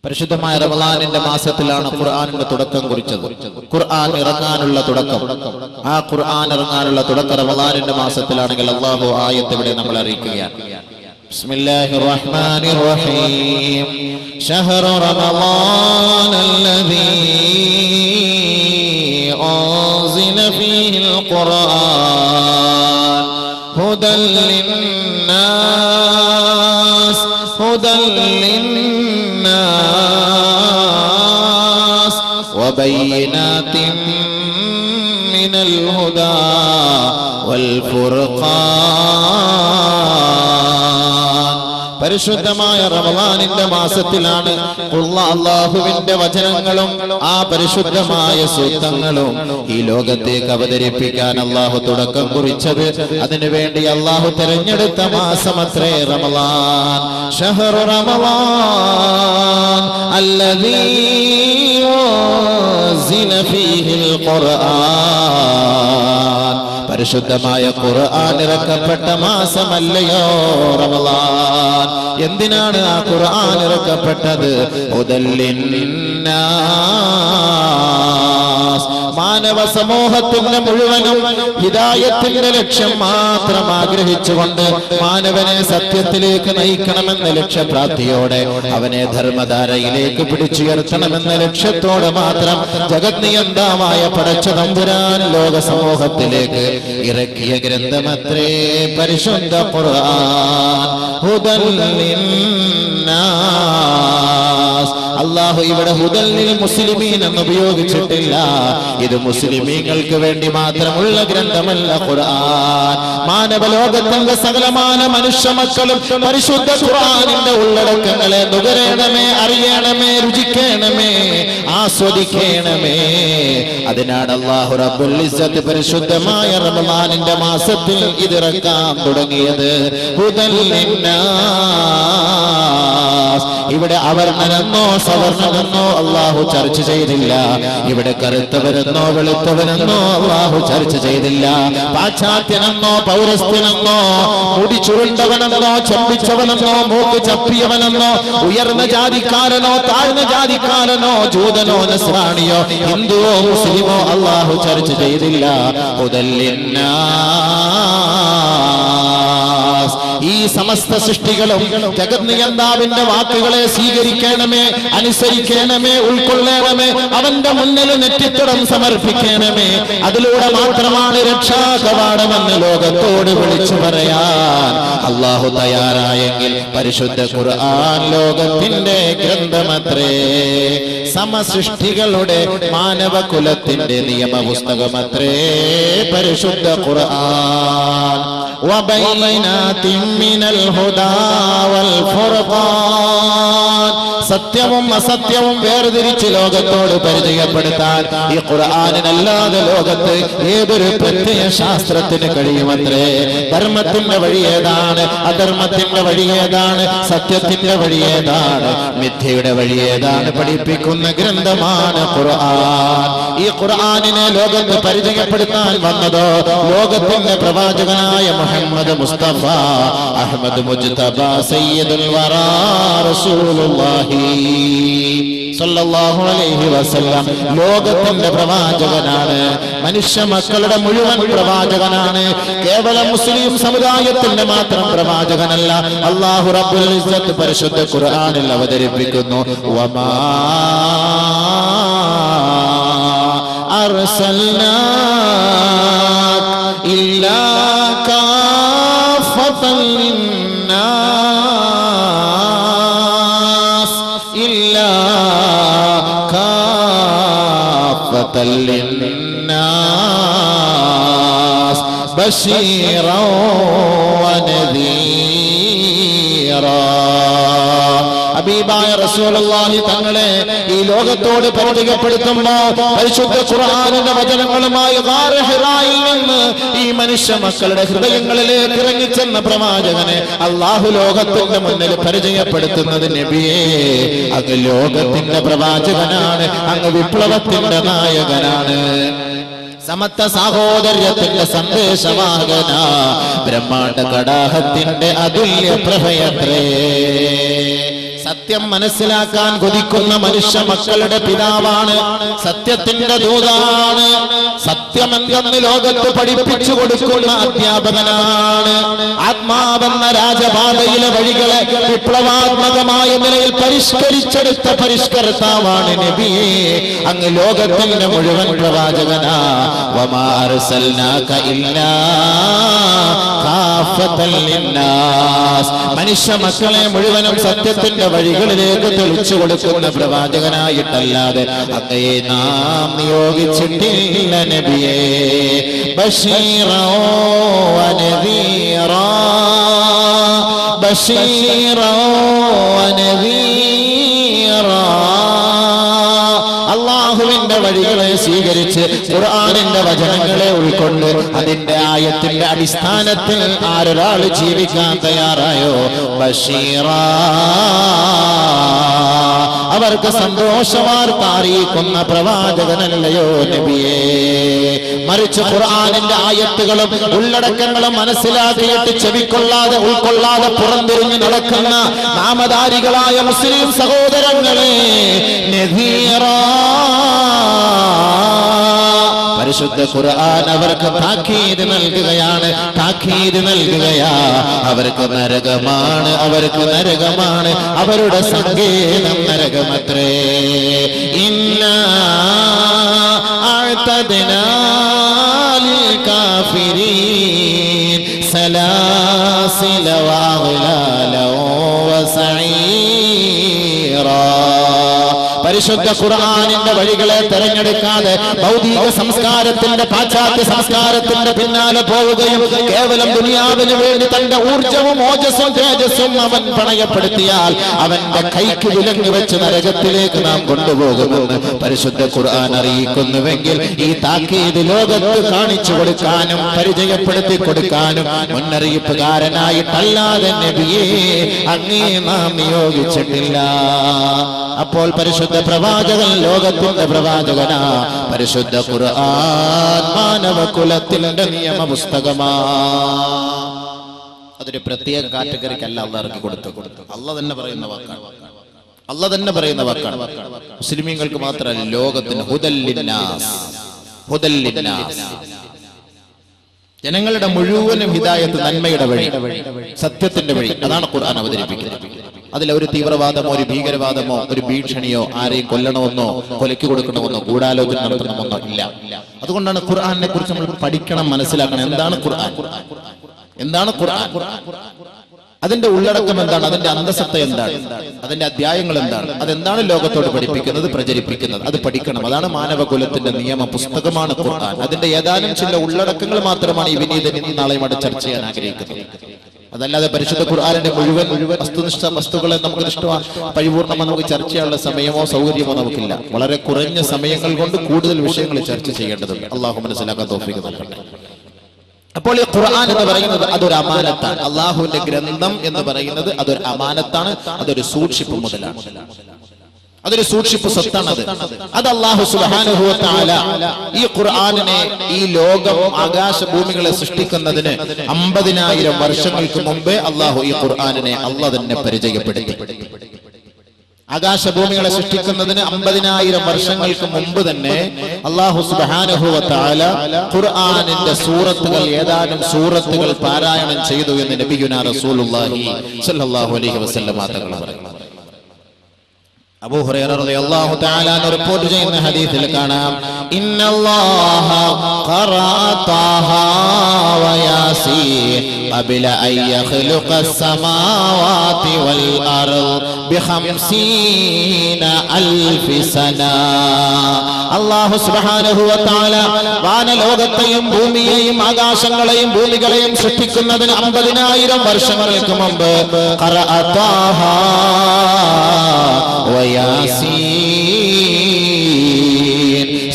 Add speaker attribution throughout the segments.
Speaker 1: പരിശുദ്ധമായ റമളാനിന്റെ മാസത്തിലാണ് ഖുർആനിന്റെ തുടക്കം കുറിച്ചത്. ഖുർആൻ ഇറങ്ങാനുള്ള തുടക്കം, ആ ഖുർആൻ ഇറങ്ങാനുള്ള തുടക്കം റമളാനിന്റെ മാസത്തിലാണെങ്കിൽ അല്ലാഹു ആയത്ത് ഇവിടെ നമ്മൾ അറിയിക്കുകയാണ്. ബിസ്മില്ലാഹിർ റഹ്മാനിർ റഹീം. ശഹ്റു റമളാനല്ലദീ അൻസില ഫീഹിൽ ഖുർആൻ ഹുദൽ ലിന്നാസ് وبينات من الهدى والفرقان. പരിശുദ്ധമായ റമളാനിന്റെ മാസത്തിലാണ് അല്ലാഹുവിന്റെ വചനങ്ങളും ആ പരിശുദ്ധമായ സൂക്തങ്ങളും ഈ ലോകത്തേക്ക് അവതരിപ്പിക്കാൻ അല്ലാഹു തുടക്കം കുറിച്ചത്. അതിനുവേണ്ടി അല്ലാഹു തിരഞ്ഞെടുത്ത മാസമത്രേ റമളാൻ. ശഹ്റു റമളാൻ അല്ലദീ അൻസില ഫീഹിൽ ഖുർആൻ. പരിശുദ്ധമായ ഖുർആൻ ഇറക്കപ്പെട്ട മാസമല്ലയോ റമളാൻ? എന്തിനാണ് ആ ഖുർആൻ ഇറക്കപ്പെട്ടത്? ഹുദൽ ലിന്നാസ്, മാനവ സമൂഹത്തിന്റെ മുഴുവനും ഹിദായത്തിന്റെ ലക്ഷ്യം മാത്രം ആഗ്രഹിച്ചുകൊണ്ട് മാനവനെ സത്യത്തിലേക്ക് നയിക്കണമെന്ന ലക്ഷ്യപ്രാപ്തിയോടെ അവനെ ധർമ്മധാരയിലേക്ക് പിടിച്ചുയർത്തണമെന്ന ലക്ഷ്യത്തോടെ മാത്രം ജഗത് നിയന്താവായ പടച്ച തമ്പുരാൻ ലോക സമൂഹത്തിലേക്ക് ഇറക്കിയ ഗ്രന്ഥമത്രേ പരിശുദ്ധ ഖുർആൻ. ഹുദൽ ലിന്നാസ്. അല്ലാഹു ഇവിടെ ഹുദൽ ലിൽ മുസ്ലിമീൻ എന്ന് ഉപയോഗിച്ചിട്ടില്ല. ഇത് മുസ്ലിമീങ്ങൾക്ക് വേണ്ടി മാത്രമുള്ള ഗ്രന്ഥമല്ല ഖുർആൻ. മാനവ ലോകത്തിന്റെ സകലമാന മനുഷ്യ മക്കളും പരിശുദ്ധ ഖുർആനിന്റെ ഉള്ളടക്കങ്ങളെ നുകരണമേ, അറിയണമേ, രുചിക്കണമേ, ആസ്വദിക്കണമേ. അതിനാണ് അല്ലാഹു റബ്ബുൽ ഇസ്സത്ത് പരിശുദ്ധമായ റമളാനിന്റെ മാസത്തിൽ ഇതിറക്കാൻ തുടങ്ങിയത്. ഹുദൽ ലിന്നാസ്. ഇവിടെ അവർണ്ണനെന്നോ സവർണ്ണമെന്നോ അല്ലാഹു ചർച്ച ചെയ്തില്ല. ഇവിടെ കറുത്തവരെന്നോ വെളുത്തവനെന്നോ അല്ലാഹു ചർച്ച ചെയ്തില്ല. പാശ്ചാത്യനെന്നോ പൗരസ്ത്യനെന്നോ മുടി ചുരുണ്ടവനെന്നോ ചമ്പിച്ചവനെന്നോ മൂക്ക് ചപ്പിയവനെന്നോ ഉയർന്ന ജാതിക്കാരനോ താഴ്ന്ന ജാതിക്കാരനോ ജൂതനോ നസ്രാണിയോ ഹിന്ദുവോ മുസ്ലിമോ അല്ലാഹു ചർച്ച ചെയ്തില്ല. ഹുദൽ ലിന്നാസ്. ഈ സമസ്ത സൃഷ്ടികളും ജഗത് നിയന്താവിന്റെ വാക്കുകളെ സ്വീകരിക്കണമേ, അനുസരിക്കണമേ, ഉൾക്കൊള്ളണമേ, അവന്റെ മുന്നിൽ നെറ്റിത്തടം സമർപ്പിക്കണമേ. അതിലൂടെ മാത്രമാണ് രക്ഷാകവാടമെന്ന് ലോകത്തോട് വിളിച്ചു പറയാൻ അല്ലാഹു തയ്യാറായെങ്കിൽ പരിശുദ്ധ ഖുർആൻ ലോകത്തിന്റെ ഗ്രന്ഥമത്രേ. സമസൃഷ്ടികളുടെ മാനവകുലത്തിന്റെ നിയമപുസ്തകമത്രേ പരിശുദ്ധ ഖുർആൻ. വബൈനാതിൻ മിനൽ ഹുദാ വൽ ഫുർഖാൻ. സത്യവും അസത്യവും വേർതിരിച്ച് ലോകത്തോട് പരിചയപ്പെടുത്താൻ ഈ ഖുർആനിനല്ലാതെ ലോകത്ത് ഏതൊരു പ്രത്യയ ശാസ്ത്രത്തിന് കഴിയുമത്രേ. ധർമ്മത്തിന്റെ വഴി ഏതാണ്, അധർമ്മത്തിന്റെ വഴി ഏതാണ്, സത്യത്തിന്റെ വഴി ഏതാണ്, മിഥ്യയുടെ വഴി ഏതാണ് പഠിപ്പിക്കുന്ന ഗ്രന്ഥമാണ് ഖുർആൻ. ഈ ഖുർആനിനെ ലോകത്ത് പരിചയപ്പെടുത്താൻ വന്നതോ ലോകത്തിന്റെ പ്രവാചകനായ മുഹമ്മദ് മുസ്തഫ അഹ്മദ് മുജ്തബ സയ്യിദുൽ വറാ റസൂലുള്ളാഹി സല്ലല്ലാഹു അലൈഹി വസല്ലം ലോകത്തിന്റെ പ്രവാചകനാണ്. മനുഷ്യ മക്കളുടെ മുഴുവൻ പ്രവാചകനാണ്. കേവലം മുസ്ലിം സമുദായത്തിന്റെ മാത്രം പ്രവാചകനല്ല. അല്ലാഹു റബ്ബുൽ ഇസ്സത്ത് പരിശുദ്ധ ഖുർആനിൽ അവതരിപ്പിക്കുന്നു. വമാ അർസൽനാക ഇല്ലാ കാഫത്തൻ ലിന്നാസ് ഇല്ലാ കാഫത്തൻ ലിന്നാസ് ബശീറൻ വനദീറാ. ഹബീബായ റസൂലുള്ളാഹി തങ്ങളെ ഈ ലോകത്തോട് പരിചയപ്പെടുത്തുമ്പോൾ പരിശുദ്ധ ഖുർആനിന്റെ വചനങ്ങളുമായി ഗാർ ഹിറായിൽ നിന്ന് ഈ മനുഷ്യ മക്കളുടെ ഹൃദയങ്ങളിലേക്ക് ഇറങ്ങിച്ചെന്ന പ്രവാചകനെ അല്ലാഹു ലോകത്തിന്റെ മുന്നിൽ പരിചയപ്പെടുത്തുന്നത് നബിയേ, അങ്ങ് ലോകത്തിന്റെ പ്രവാചകനാണ്, അങ്ങ് വിപ്ലവത്തിന്റെ നായകനാണ്, സമത്വ സാഹോദര്യത്തിന്റെ സന്ദേശവാഹന, ബ്രഹ്മാണ്ഡ കടാഹത്തിന്റെ അതുല്യ പ്രഭയത്രേ. സത്യം മനസ്സിലാക്കാൻ കൊതിക്കുന്ന മനുഷ്യ മക്കളുടെ പിതാവാണ്, സത്യത്തിന്റെ ദൂതാണ്, സത്യമെന്തെന്ന് ലോകത്ത് പഠിപ്പിച്ചു കൊടുക്കുന്ന അധ്യാപകനാണ്. ആത്മാവെന്ന രാജപാതയിലെ വഴികളെ വിപ്ലവാത്മകമായ നിലയിൽ പരിഷ്കരിച്ചെടുത്ത പരിഷ്കർത്താവാണ് നബിയെ. അങ്ങ് ലോകത്തിന്റെ മുഴുവൻ പ്രവാചകനാ. വമാ അർസൽനാക ഇല്ലാ കാഫത്തൻ ലിന്നാസ്. മനുഷ്യ മക്കളെ മുഴുവനും സത്യത്തിന്റെ വഴികളിലേക്ക് തെളിച്ചു കൊടുക്കുന്ന പ്രവാചകനായിട്ടല്ലാതെ അങ്ങയെ നാം നിയോഗിച്ചിട്ടില്ല നബിയേ. ബശീറാ വനദീറാ ബശീറാ വനദീറാ. അല്ലാഹുവിന്റെ വഴികളെ സ്വീകരിച്ച് ഖുർആനിന്റെ വചനങ്ങളെ ഉൾക്കൊണ്ട് അതിന്റെ ആയത്തിന്റെ അടിസ്ഥാനത്തിൽ ആരൊരാൾ ജീവിക്കാൻ തയ്യാറായോ, ബശീറാ, അവർക്ക് സന്തോഷവാർത്ത അറിയിക്കുന്ന പ്രവാചകനല്ലയോ നബിയേ. മറിച്ച് ഖുർആനിന്റെ ആയത്തുകളും ഉള്ളടക്കങ്ങളും മനസ്സിലാക്കിയിട്ട് ചെവിക്കൊള്ളാതെ ഉൾക്കൊള്ളാതെ പുറംതിരിഞ്ഞു നടക്കുന്ന നാമധാരികളായ മുസ്ലിം സഹോദരങ്ങളെ, നദീറാ, പരിശുദ്ധ ഖുർആൻ അവർക്ക് താക്കീത് നൽകുകയാണ്, താക്കീത് നൽകുകയാ. അവർക്ക് നരകമാണ്, അവർക്ക് നരകമാണ്, അവരുടെ സങ്കേതം നരകമത്രേ. ഇന്നാ അഅ്തദ്നാ ലിൽ കാഫിരീൻ സലാസില വഅഗ്ലാല വസഈറാ. പരിശുദ്ധ ഖുർആനിന്റെ വഴികളെ തെരഞ്ഞെടുക്കാതെ ഭൗതിക സംസ്കാരത്തിന്റെ പാശ്ചാത്യ സംസ്കാരത്തിന്റെ പിന്നാലെ പോവുകയും കേവലം ദുനിയാവിന് വേണ്ടി തന്റെ ഊർജവും ഓജസ്സും തേജസ്സും അവൻ പണയപ്പെടുത്തിയാൽ അവന്റെ കൈക്ക് വിലങ്ങ് വെച്ച് നരകത്തിലേക്ക് നാം കൊണ്ടുപോകുമെന്ന് പരിശുദ്ധ ഖുർആൻ അറിയിക്കുന്നുവെങ്കിൽ ഈ താക്കീത് ലോകത്ത് കാണിച്ചു കൊടുക്കാനും പരിചയപ്പെടുത്തി കൊടുക്കാനും മുന്നറിയിപ്പുകാരനായിട്ടല്ലാതെ നബിയെ അങ്ങേ നാം നിയോഗിച്ചിട്ടില്ല. അപ്പോൾ പരിശുദ്ധ പ്രവാചകൻ ലോകത്തിന്റെ പ്രവാചകനാ. പരിശുദ്ധ ഖുർആൻ മാനവകുലത്തിന്റെ നിയമ പുസ്തകമാ. അതൊരു പ്രത്യേക കാറ്റഗറിക്കല്ല അള്ളാഹ് ഇറക്കി കൊടുത്തു. അള്ളാഹ് തന്നെ പറയുന്ന വാക്കാണ്, അള്ളാഹ് തന്നെ പറയുന്ന വാക്കാണ്. മുസ്ലിമീങ്ങൾക്ക് മാത്രമല്ല, ലോകത്തിന് ഹുദൽ ലിന്നാസ്, ഹുദൽ ലിന്നാസ്, ജനങ്ങളുടെ മുഴുവനും ഹിദായത്ത്, നന്മയുടെ വഴി, സത്യത്തിന്റെ വഴി. അതാണ് ഖുർആൻ അവതരിപ്പിക്കുന്നത്. അതിലൊരു തീവ്രവാദമോ ഒരു ഭീകരവാദമോ ഒരു ഭീഷണിയോ ആരെയും കൊല്ലണമെന്നോ കൊലയ്ക്ക് കൊടുക്കണമെന്നോ ഗൂഢാലോചന നടത്തണമെന്നോ ഇല്ല. അതുകൊണ്ടാണ് ഖുർആനെ കുറിച്ച് നമ്മൾ പഠിക്കണം, മനസ്സിലാക്കണം. എന്താണ് ഖുർആൻ? എന്താണ് ഖുർആൻ? അതിന്റെ ഉള്ളടക്കം എന്താണ്? അതിന്റെ അന്തസത്ത എന്താണ്? അതിന്റെ അധ്യായങ്ങൾ എന്താണ്? അതെന്താണ് ലോകത്തോട് പഠിപ്പിക്കുന്നത്, പ്രചരിപ്പിക്കുന്നത്? അത് പഠിക്കണം. അതാണ് മാനവകുലത്തിന്റെ നിയമ പുസ്തകമാണ് ഖുർആൻ. അതിന്റെ ഏതാനും ചില ഉള്ളടക്കങ്ങൾ മാത്രമാണ് ഈ വിനീതൻ ഇന്ന് നാളെയും ചർച്ച ചെയ്യാൻ ആഗ്രഹിക്കുന്നത്. അതല്ലാതെ പരിശുദ്ധ ഖുർആനിന്റെ മുഴുവൻ വസ്തുനിഷ്ഠ വസ്തുക്കളെ നമുക്ക് പരിപൂർണ്ണമായി നമുക്ക് ചർച്ച ചെയ്യാനുള്ള സമയമോ സൗകര്യമോ നമുക്കില്ല. വളരെ കുറഞ്ഞ സമയങ്ങൾ കൊണ്ട് കൂടുതൽ വിഷയങ്ങൾ ചർച്ച ചെയ്യേണ്ടതുണ്ട്. അള്ളാഹു മനസ്സിലാക്കാൻ തൗഫീഖ് നൽകട്ടെ. അപ്പോൾ ഈ ഖുർആൻ എന്ന് പറയുന്നത് അതൊരു അമാനത്താണ്. അള്ളാഹുവിന്റെ ഗ്രന്ഥം എന്ന് പറയുന്നത് അതൊരു അമാനത്താണ്, അതൊരു സൂക്ഷിപ്പ് മുതലാണ്, അതൊരു സൂക്ഷിപ്പ് സ്വത്താണ്. അത് അല്ലാഹു സുബ്ഹാനഹു വ തആല ഈ ഖുർആനിനെ, ഈ ലോകം ആകാശഭൂമികളെ സൃഷ്ടിക്കുന്നതിന് 50,000 വർഷങ്ങൾക്ക് മുമ്പേ അല്ലാഹു ഈ ഖുർആനിനെ അല്ലാഹ് തന്നെ പരിചയപ്പെടുത്തി. ആകാശഭൂമികളെ സൃഷ്ടിക്കുന്നതിന് 50,000 വർഷങ്ങൾക്ക് മുമ്പ് തന്നെ അല്ലാഹു സുബ്ഹാനഹു വ തആല ഖുർആനിന്റെ സൂറത്തുകൾ, ഏതാനും സൂറത്തുകൾ പാരായണം ചെയ്തു എന്ന് നബിയുനാ റസൂലുള്ളാഹി സ്വല്ലല്ലാഹു അലൈഹി വസല്ലം തങ്ങൾ പറയുന്നു. അബൂ ഹുറൈറ റളിയല്ലാഹു തആല റിപ്പോർട്ട് ചെയ്യുന്ന ഹദീസിൽ കാണാം, ഇന്നല്ലാഹ ഖറഅ ത്വാഹ വ യാസീൻ ഖബല അൻ യഖ്ലുഖസ് സമാവാതി വൽ അർദ് ബി50,000 സന. അല്ലാഹു സുബ്ഹാനഹു വ തആല വാനലോകത്തെയും ഭൂമിയെയും ആകാശങ്ങളെയും ഭൂമികളെയും സൃഷ്ടിക്കുന്നതിന് 50,000 വർഷങ്ങൾക്ക് മുമ്പ് ഖറഅ ത്വാഹ വ യാസീൻ,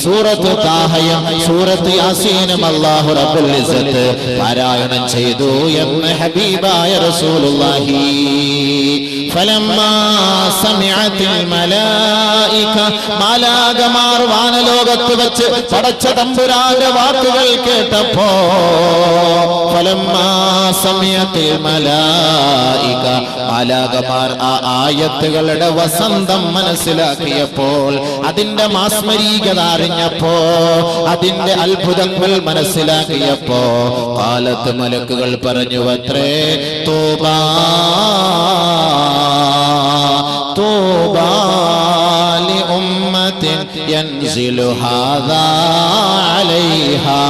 Speaker 1: സൂറത്ത് താഹയും സൂറത്ത് യാസീനും അല്ലാഹു റബ്ബുൽ ഇസ്സത്ത് പാരായണം ചെയ്തു എന്ന് ഹബീബായ റസൂലുള്ളാഹി ഫലമ്മാ സമിഅത്തിൽ മലായിക മാലാകമാർ വാനലോകത്ത് വെച്ച് പടച്ച തമ്പുരാന്റെ വാക്കുകൾ കേട്ടപ്പോ ഫലമ്മാ സമിഅത്തിൽ മലായിക മാലാകമാർ ആ ആയത്തുകളുടെ വസന്തം മനസ്സിലാക്കിയപ്പോൾ, അതിന്റെ മാസ്മരീകത അറിഞ്ഞപ്പോ, അതിന്റെ അത്ഭുതങ്ങൾ മനസ്സിലാക്കിയപ്പോ ഖാലത്ത് മലക്കുകൾ പറഞ്ഞു അത്രേ തൂബാ തൂബാ ലി ഉമ്മത്തിൻ യൻസിലു ഹാദാ അലൈഹാ.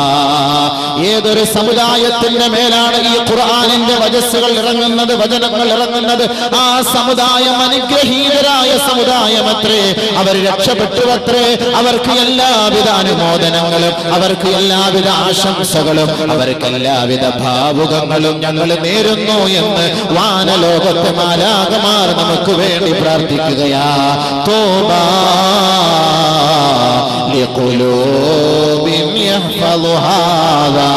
Speaker 1: ഏതൊരു സമുദായത്തിന്റെ മേലാണ് ഈ ഖുർആനിന്റെ വചസ്സുകൾ ഇറങ്ങുന്നത്, വചനങ്ങൾ ഇറങ്ങുന്നത്, ആ സമുദായം അനുഗ്രഹീതരായ സമുദായമത്രേ. അവർ രക്ഷപ്പെട്ടുവത്രേ. അവർക്ക് എല്ലാവിധ അനുമോദനങ്ങളും, അവർക്ക് എല്ലാവിധ ആശംസകളും, അവർക്ക് എല്ലാവിധ ഭാവുകങ്ങളും ഞങ്ങൾ നേരുന്നു എന്ന് വാനലോകത്തെ മാലാകമാർ നമുക്ക് വേണ്ടി പ്രാർത്ഥിക്കുകയാ. തോബാ ലിഖുലൂബിൻ യഹ്ഫളുഹാദാ.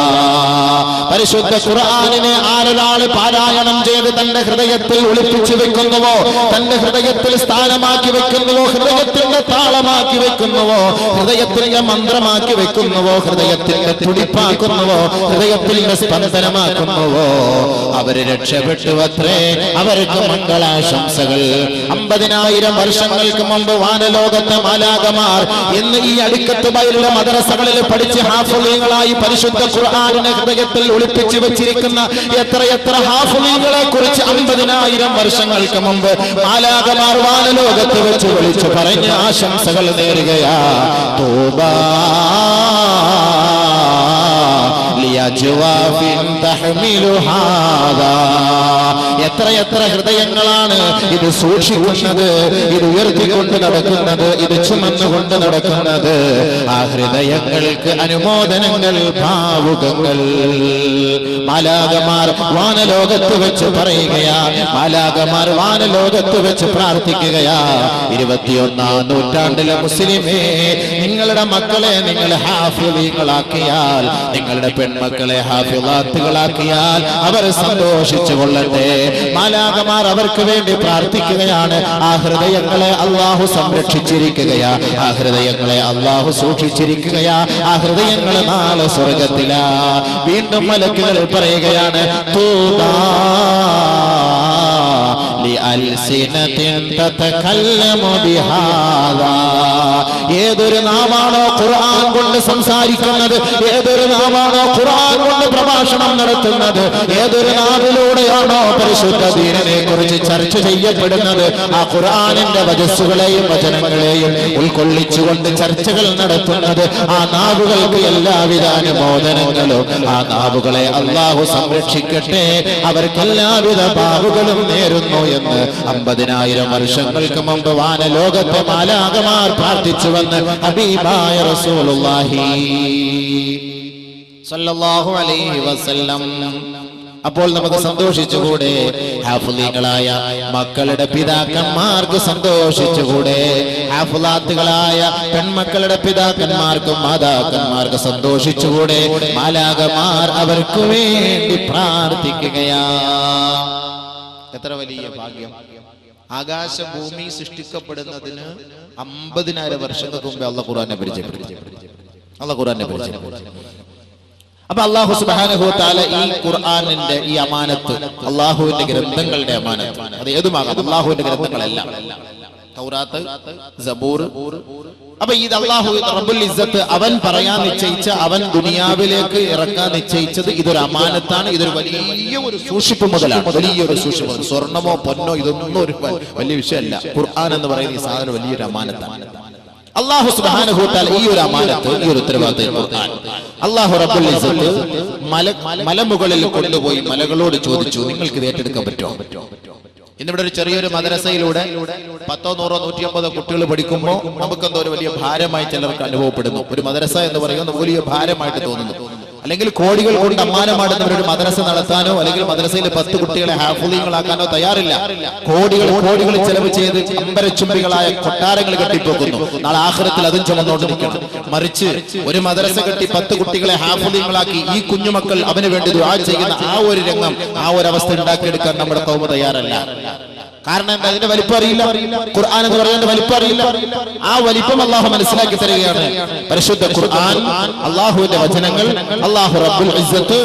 Speaker 1: പരിശുദ്ധ ഖുർആനിനെ ആരൊരാൾ പാരായണം ചെയ്ത് തന്റെ ഹൃദയത്തിൽ ഒളിപ്പിച്ചു വെക്കുന്നുവോ, തന്റെ ഹൃദയത്തിൽ സ്ഥാനമാക്കി വെക്കുന്നുവോ, ഹൃദയത്തിന്റെ താളമാക്കി വെക്കുന്നുവോ, ഹൃദയത്തിന്റെ മന്ത്രമാക്കി വെക്കുന്നുവോ, ഹൃദയത്തിന്റെ തുടിപ്പാക്കുന്നുവോ, ഹൃദയത്തിന്റെ സ്പന്ദനമാക്കുന്നുവോ, അവര് രക്ഷപ്പെട്ടുവത്രേ. അവർക്ക് മംഗളാശംസകൾ. 50,000 വർഷങ്ങൾക്ക് മുമ്പ് വാനലോകത്തെ മാലാകമാർ ഇന്ന് ഈ അടിക്കത്ത് ബൈലുള്ള മദ്രസകളിൽ പഠിച്ച് ഹാഫിളീങ്ങളായി പരിശുദ്ധ ഖുർആനിനെ ഹൃദയത്തിൽ ഒളിപ്പിച്ചു വെച്ചിരിക്കുന്ന എത്രയെത്ര ഹാഫിളീങ്ങളെ കുറിച്ച് 50,000 വർഷങ്ങൾക്ക് മുമ്പ് മാലാകമാർ വാനലോകത്ത് വെച്ച് വിളിച്ചു പറഞ്ഞ് ആശംസകൾ നേരുകയാ. തൂബാ ലിയജ്വാഫിൻ തഹ്മിലു ഹാദാ. എത്രയെത്ര ഹൃദയങ്ങളാണ് ഇത് സൂക്ഷിക്കുന്നത്, ഇത് ഉയർത്തിക്കൊണ്ട് നടക്കുന്നത്, ഇത് ചുമന്നുകൊണ്ട് നടക്കുന്നത്. ആ ഹൃദയങ്ങൾക്ക് അനുമോദനങ്ങൾ, ഭാവുകങ്ങൾ. മാലാകമാർ വാനലോകത്ത് വെച്ച് പറയുകയാ, മാലാകമാർ വാനലോകത്ത് വെച്ച് പ്രാർത്ഥിക്കുകയാ. 21ാം നൂറ്റാണ്ടിലെ മുസ്ലിമേ, നിങ്ങളുടെ മക്കളെ നിങ്ങൾ ഹാഫിളീകളാക്കിയാൽ, നിങ്ങളുടെ പെൺമക്കളെ ഹാഫിളാത്തുകളാക്കിയാൽ അവർ സന്തോഷിച്ചു കൊള്ളട്ടെ. മാലാകമാർ അവർക്ക് വേണ്ടി പ്രാർത്ഥിക്കുകയാണ്. ആ ഹൃദയങ്ങളെ അല്ലാഹു സംരക്ഷിച്ചിരിക്കുകയാ, ആ ഹൃദയങ്ങളെ അല്ലാഹു സൂക്ഷിച്ചിരിക്കുകയാ. ആ ഹൃദയങ്ങൾ നാളെ സ്വർഗത്തിലാ. വീണ്ടും മലക്കുകൾ പറയുകയാണ് തൂബാ ലിഅൽസിനതിൻ തതകല്ലമു ബിഹാദാ. ഏതൊരു നാമാണോ ഖുർആൻ കൊണ്ട് സംസാരിക്കുന്നത്, ഏതൊരു നാമാണോ ഖുർആൻ കൊണ്ട് പ്രഭാഷണം നടത്തുന്നത്, ഏതൊരു നാവിലൂടെയാണോ പരിശുദ്ധ ദീനിനെ കുറിച്ച് ചർച്ച ചെയ്യപ്പെടുന്നത്, ആ ഖുർആനിന്റെ വചസ്സുകളെയും വചനങ്ങളെയും ഉൾക്കൊള്ളിച്ചുകൊണ്ട് ചർച്ചകൾ നടത്തുന്നത്, ആ നാവുകൾക്ക് എല്ലാവിധ അനുമോദനങ്ങളും. ആ നാവുകളെ അല്ലാഹു സംരക്ഷിക്കട്ടെ. അവർക്ക് എല്ലാവിധ ഭാവുകളും നേരുന്നു എന്ന് 50,000 വർഷങ്ങൾക്ക് മുമ്പ് വാനലോകത്തെ മാലാകമാർ പ്രാർത്ഥിച്ചുവെന്ന് ഹബീബായ റസൂലുള്ളാഹി സ്വല്ലല്ലാഹു അലൈഹി വസല്ലം. അപ്പോൾ നമുക്ക് സന്തോഷിച്ചുകൂടെ? ഹാഫിളീങ്ങളായ മക്കളുടെ പിതാക്കന്മാർക്ക് സന്തോഷിച്ചുകൂടെ? ഹാഫിളാത്തുകളായ പെൺമക്കളുടെ പിതാക്കന്മാർക്കും മാതാക്കന്മാർക്ക് സന്തോഷിച്ചുകൂടെ? മാലാകമാർ അവർക്ക് വേണ്ടി പ്രാർത്ഥിക്കുകയാ. എത്ര വലിയ ഭാഗ്യം! ആകാശഭൂമി സൃഷ്ടിക്കപ്പെടുന്നതിന് 50,000 വർഷങ്ങൾക്ക് മുമ്പേ അല്ലാഹു ഖുർആനെ പരിചയപ്പെടുത്തി. അപ്പൊ അല്ലാഹു സുബ്ഹാനഹു വ തആല ഈ ഖുർആനിന്റെ ഈ അമാനത്ത്, അല്ലാഹുവിന്റെ ഗ്രന്ഥങ്ങളുടെ അമാനത്ത്, അത് ഏതുമാകാം, അല്ലാഹുവിന്റെ ഗ്രന്ഥങ്ങളെല്ലാം, തൗറാത്ത്, സബൂർ. അപ്പൊ ഇത് അല്ലാഹു റബ്ബുൽ ഇസ്സത്ത് അവൻ പറയാൻ നിശ്ചയിച്ച, അവൻ ദുനിയാവിലേക്ക് ഇറക്കാൻ നിശ്ചയിച്ചത് ഇതൊരു അമാനത്താണ്. ഇതൊരു വലിയൊരു സൂക്ഷിപ്പ് മുതലാണ്, വലിയൊരു സൂക്ഷിപ്പ്. സ്വർണമോ പൊന്നോ ഇതൊന്നും ഒരു വലിയ വിഷയമല്ല. ഖുർആൻ എന്ന് പറയുന്ന ഈ സാധനം വലിയൊരു അമാനത്താണ്. അല്ലാഹു സുബ്ഹാനഹു വ തആല ഈ ഒരു അമാനത്ത്, ഈ ഒരു ഉത്തരവാദിത്തം അല്ലാഹു റബ്ബുൽ ഇസ്സത്ത് മലമുകളിൽ കൊണ്ടുപോയി മലകളോട് ചോദിച്ചു, നിങ്ങൾക്ക് ഇത് ഏറ്റെടുക്കാൻ പറ്റുമോ? ഇന്നിവിടെ ഒരു ചെറിയൊരു മദ്രസയിലൂടെ 10, 100, 150 കുട്ടികൾ പഠിക്കുമ്പോൾ നമുക്കെന്തോ ഒരു വലിയ ഭാരമായി ചിലർക്ക് അനുഭവപ്പെടുന്നു. ഒരു മദ്രസ എന്ന് പറയുന്നത് വലിയ ഭാരമായിട്ട് തോന്നുന്നു. അല്ലെങ്കിൽ കോടികൾ കൊണ്ട് അമ്മാനമാടുന്നവരൊരു മദ്രസ നടത്താനോ അല്ലെങ്കിൽ മദ്രസയിലെ 10 കുട്ടികളെ ഹാഫിളീങ്ങളാക്കാനോ തയ്യാറില്ല. കോടികൾ ചെലവ് ചെയ്ത് അമ്പരച്ചുംബികളായ കൊട്ടാരങ്ങൾ കെട്ടിപ്പോക്കുന്നു. നാളെ ആഖിറത്തിൽ അതും ചുമന്നുകൊണ്ടിരിക്കണം. മറിച്ച് ഒരു മദ്രസ കെട്ടി 10 കുട്ടികളെ ഹാഫിളീങ്ങളാക്കി ഈ കുഞ്ഞുമക്കൾ അവന് വേണ്ടി ദുആ ചെയ്യുന്ന ആ ഒരു രംഗം, ആ ഒരു അവസ്ഥ ഉണ്ടാക്കിയെടുക്കാൻ നമ്മുടെ ഖൗമ തയ്യാറല്ല. കാരണം എന്താ? അതിന്റെ വലിപ്പം അറിയില്ല. ഖുർആൻ എന്ന് പറയുന്നത് വലിപ്പം അറിയില്ല. ആ വലിപ്പം അള്ളാഹു മനസ്സിലാക്കി തരികയാണ്. പരിശുദ്ധ ഖുർആൻ, അള്ളാഹുവിന്റെ വചനങ്ങൾ, അള്ളാഹു റബ്ബുൽ ഇസ്സത്ത്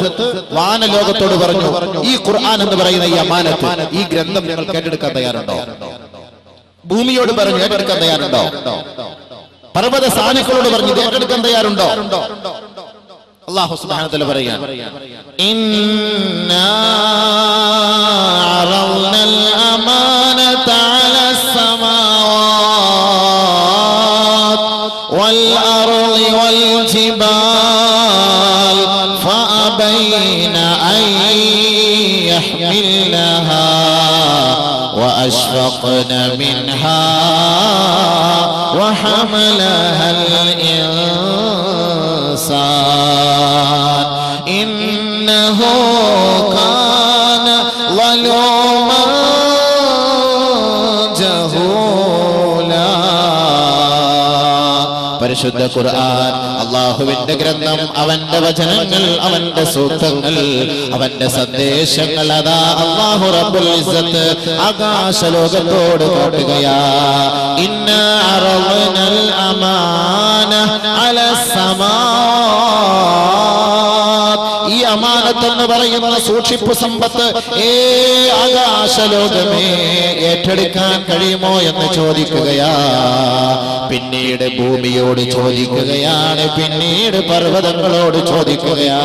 Speaker 1: വാനലോകത്തോട് പറഞ്ഞു, ഈ ഖുർആൻ എന്ന് പറയുന്ന ഈ അമാനത്ത്, ഈ ഗ്രന്ഥം നിങ്ങൾ കേട്ടെടുക്കാൻ തയ്യാറുണ്ടോ? ഭൂമിയോട് പറഞ്ഞു ഏറ്റെടുക്കാൻ തയ്യാറുണ്ടോ? പർവ്വത സാനുക്കളോട് പറഞ്ഞു ഏറ്റെടുക്കാൻ തയ്യാറുണ്ടോ? അല്ലാഹു സുബ്ഹാനഹു വ തആല പറയുകയാണ്, ഇന്നാ അറദ്നൽ അമാനത അലസ് സമാവാത് വൽ അർളി വൽ ജിബാൽ ഫഅബൈന അൻ യഹ്മിൽനഹാ وأشفقن منها وحملها الإنسان إنه كان ظلوما جهولا. പരിശുദ്ധ ഖുർആൻ അല്ലാഹുവിന്റെ ഗ്രന്ഥം, അവന്റെ വചനങ്ങൾ, അവന്റെ സൂക്തങ്ങൾ, അവന്റെ സന്ദേശങ്ങൾ അതാ അല്ലാഹു റബ്ബുൽ ഇസ്സത്ത് ആകാശലോകത്തോട് കാട്ടുകയാ. ഇന്നാ അറദ്നൽ അമാന അലസ് സമാവാത്. ഈ അമാനത്ത് എന്ന് പറയുന്ന സൂക്ഷിപ്പ് സമ്പത്ത് ആകാശലോകമേ ഏറ്റെടുക്കാൻ കഴിയുമോ എന്ന് ചോദിക്കുകയാ. പിന്നീട് ഭൂമിയോട് ചോദിക്കുകയാണ്, പിന്നീട് പർവ്വതങ്ങളോട് ചോദിക്കുകയാ.